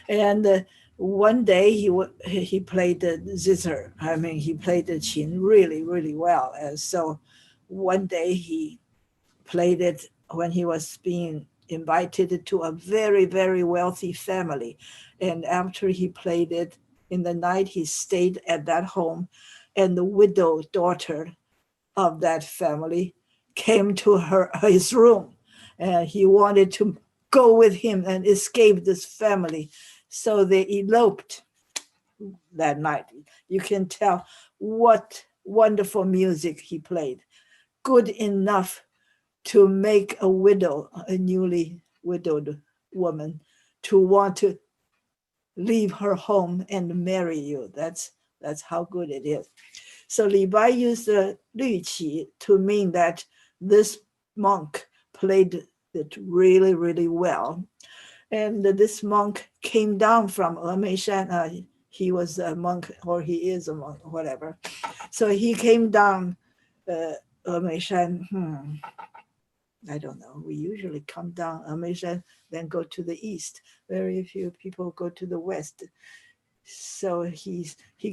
And one day he played the zither. I mean, he played the qin really, really well. And so one day he played it when he was being invited to a very, very wealthy family. And after he played it in the night, he stayed at that home, and the widow daughter of that family came to his room, and he wanted to go with him and escape this family. So they eloped that night. You can tell what wonderful music he played, good enough to make a widow, a newly widowed woman, to want to leave her home and marry you. That's how good it is. So Li Bai used the 律棋 to mean that this monk played it really, really well. And this monk came down from Meishan. He was a monk, or he is a monk, whatever. So he came down Meishan. I don't know. We usually come down Meishan, then go to the east. Very few people go to the west. So he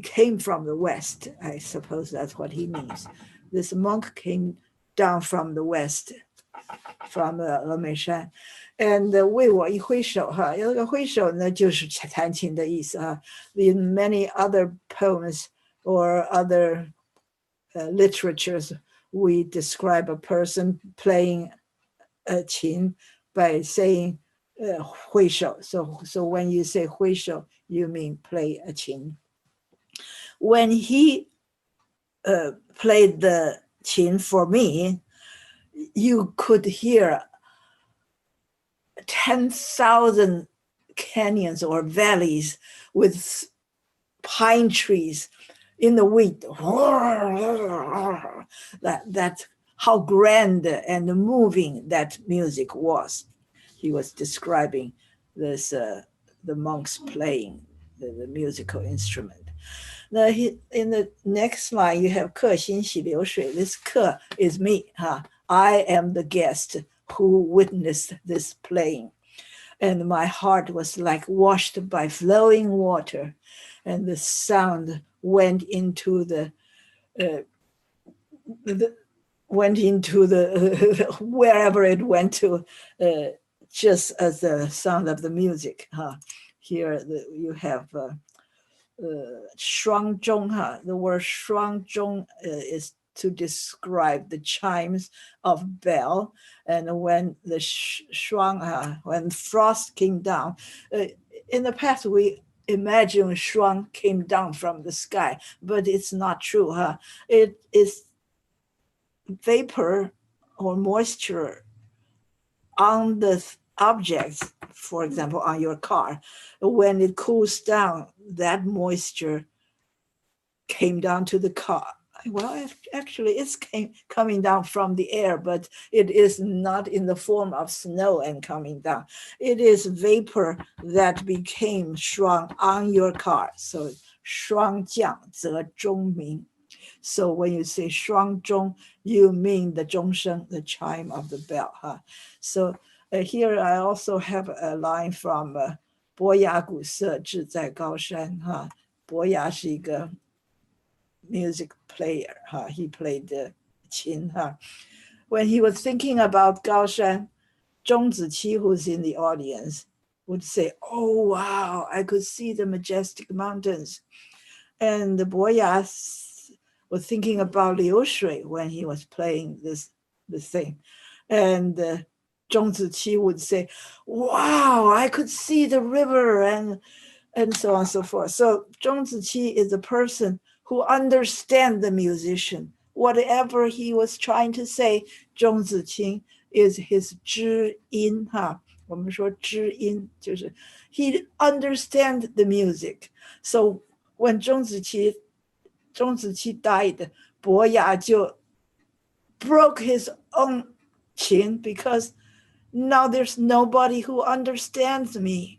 came from the west. I suppose that's what he means. This monk came down from the west, from Meishan, and 为我一挥手哈，有个挥手呢就是弹琴的意思哈。In many other poems or other literatures, we describe a person playing a qin by saying 挥手. So when you say 挥手, you mean play a qin. When he played the qin for me, you could hear 10,000 canyons or valleys with pine trees in the wind. That's how grand and moving that music was. He was describing this, the monks playing the musical instrument. Now in the next line, you have 客欣喜流水. This 客 is me. I am the guest who witnessed this playing. And my heart was like washed by flowing water. And the sound went into the wherever it went to, just as the sound of the music. Here you have 双钟. The word 双钟 is to describe the chimes of bell. And when the when frost came down, in the past we imagine shuang came down from the sky, but it's not true. It is vapor or moisture on the objects, for example, on your car. When it cools down, that moisture came down to the car. Well, actually, it's coming down from the air, but it is not in the form of snow and coming down. It is vapor that became shuang on your car. So 霜降则钟鸣. So when you say 双钟, you mean the 钟声, the chime of the bell. So here I also have a line from 伯牙鼓瑟志在高山. 伯牙是一个 music player. He played the qin. When he was thinking about Gaoshan, 钟子期, who's in the audience, would say, oh, wow, I could see the majestic mountains. And the Boya was thinking about Liu Shui when he was playing this thing. And Zhong Ziqi would say, wow, I could see the river, and so on and so forth. So Zhong Ziqi is a person who understands the musician. Whatever he was trying to say, 钟子清 is his 知音. 我们说知音就是 he understands the music. So when 钟子期 died, 伯牙就 broke his own qin because now there's nobody who understands me.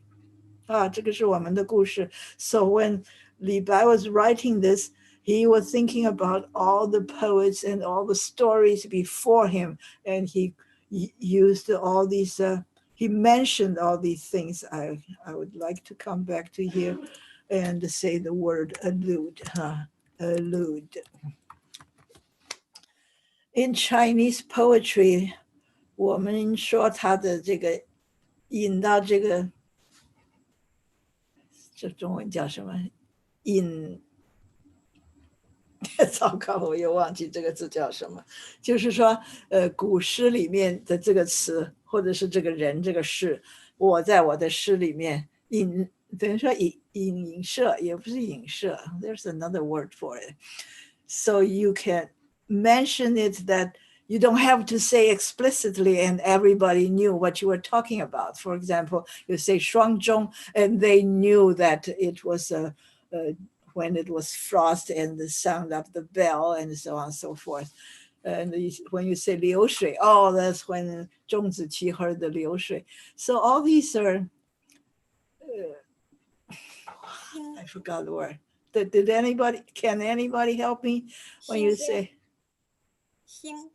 这个是我们的故事. So when Li Bai was writing this, he was thinking about all the poets and all the stories before him, and he used all these, he mentioned all these things. I would like to come back to here and say the word allude. Allude. In Chinese poetry, 我们说他的这个引到这个，这中文叫什么？引，糟糕，我又忘记这个字叫什么。就是说，古诗里面的这个词，或者是这个人这个事，我在我的诗里面引，等于说影射，也不是影射。There's another word for it. So you can mention it that you don't have to say explicitly and everybody knew what you were talking about. For example, you say 霜钟 and they knew that it was when it was frost and the sound of the bell and so on and so forth. And when you say 流水, oh, that's when 钟子期 heard the 流水. So all these are, I forgot the word. Can anybody help me when you say? 心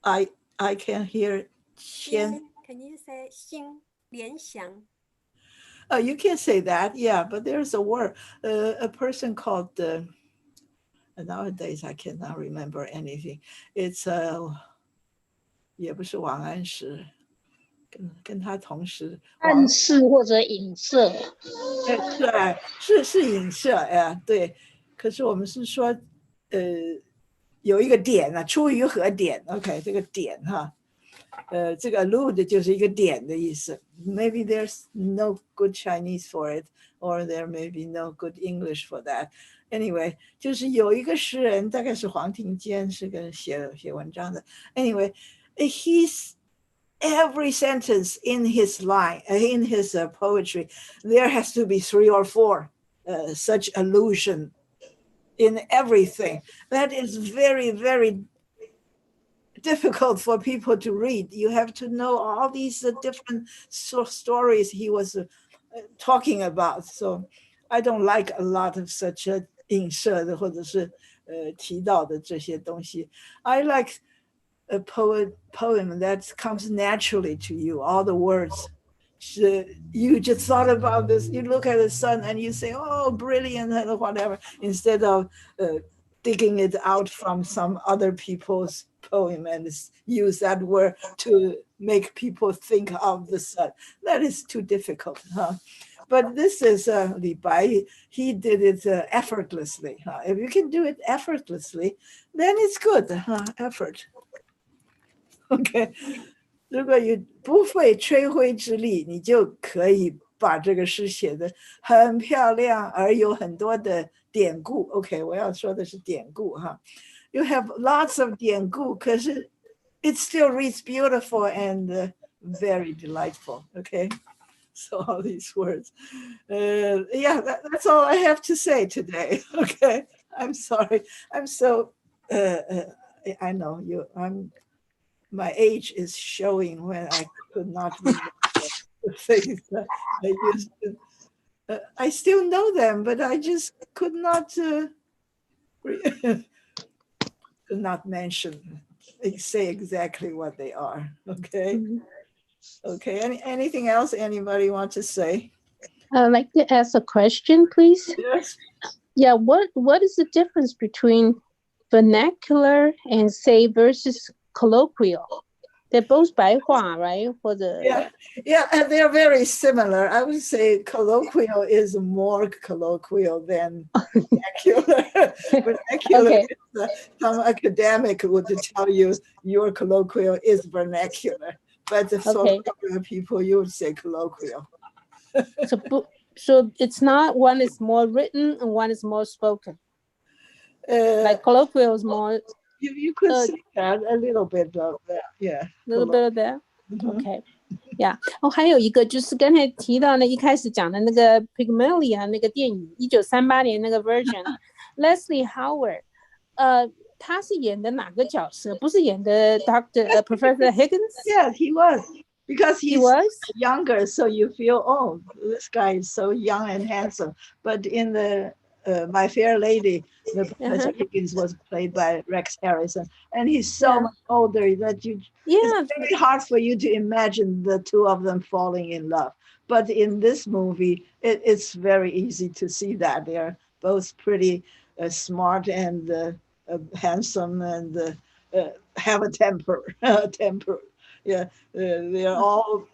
I can hear 先. Can you say 心联想 Oh, you can say that, yeah, but there's a word, a person called, nowadays I cannot remember anything. It's 也不是王安石，跟他同时暗示或者影射。对，是影射，哎，对。可是我们是说，有一个点啊，出于何点 ？OK， 这个点哈，这个 allude 就是一个点的意思。Maybe there's no good Chinese for it, or there may be no good English for that. Anyway， 就是有一个诗人，大概是黄庭坚，是个写文章的。Anyway, every sentence in his line, in his poetry, there has to be 3 or 4 such allusion in everything. That is very, very difficult for people to read. You have to know all these different stories he was talking about. So I don't like a lot of such 影射的或者是提到的这些东西。I like a poem that comes naturally to you, all the words. You just thought about this, you look at the sun and you say, oh, brilliant, and whatever, instead of digging it out from some other people's poem and use that word to make people think of the sun. That is too difficult, huh? But this is Li Bai, he did it effortlessly. Huh? If you can do it effortlessly, then it's good, huh? Effort. OK， 如果你不费吹灰之力，你就可以把这个诗写得很漂亮，而有很多的典故。OK， 我要说的是典故哈。You have lots of 典故，可是 it still reads beautiful and very delightful. OK， so all these words. Yeah, that's all I have to say today. OK, I'm sorry. I'm so, I know you, my age is showing when I could not remember the things that I used to. I still know them, but I just could not mention, say exactly what they are. Okay. Okay. Anything else anybody want to say? I'd like to ask a question, please. Yes. Yeah. What is the difference between vernacular and say versus colloquial? They're both 白话, right? For the yeah, and they're very similar. I would say colloquial is more colloquial than vernacular. Vernacular, Okay. Some academic would tell you your colloquial is vernacular, but for regular people, you would say colloquial. So it's not, one is more written and one is more spoken. Like colloquial is more. You could say that, a little bit of that, yeah. A little bit of that. Okay. Yeah. 还有一个就是刚才提到的，一开始讲的那个 Pygmalion 那个电影，1938年那个 version， Leslie Howard， 他是演的哪个角色？不是演的 Professor Higgins? Yeah, he was. Because he was younger, so you feel, oh, this guy is so young and handsome. But in the My Fair Lady, the Professor Higgins was played by Rex Harrison, and he's so much older that it's very hard for you to imagine the two of them falling in love. But in this movie, it's very easy to see that they're both pretty smart and handsome and have a temper. Temper. Yeah, they're all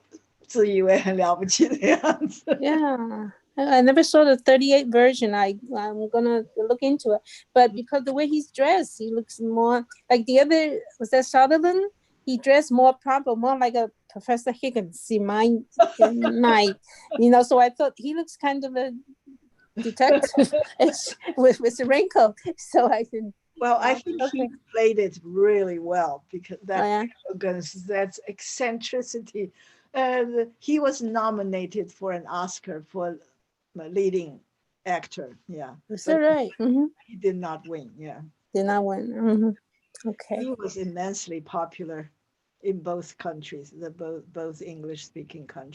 自以为很了不起的样子。Yeah. I never saw the 38 version. I'm gonna look into it. But because the way he's dressed, he looks more like the other, was that Sutherland? He dressed more proper, more like a Professor Higgins in my night. So I thought he looks kind of a detective with a raincoat. So I didn't. Well, I think he played it really well because that that's eccentricity. He was nominated for an Oscar for leading actor. Yeah. Is that right? Mm-hmm. He did not win. Yeah. Did not win. Mm-hmm. Okay. He was immensely popular in both countries, both English-speaking countries.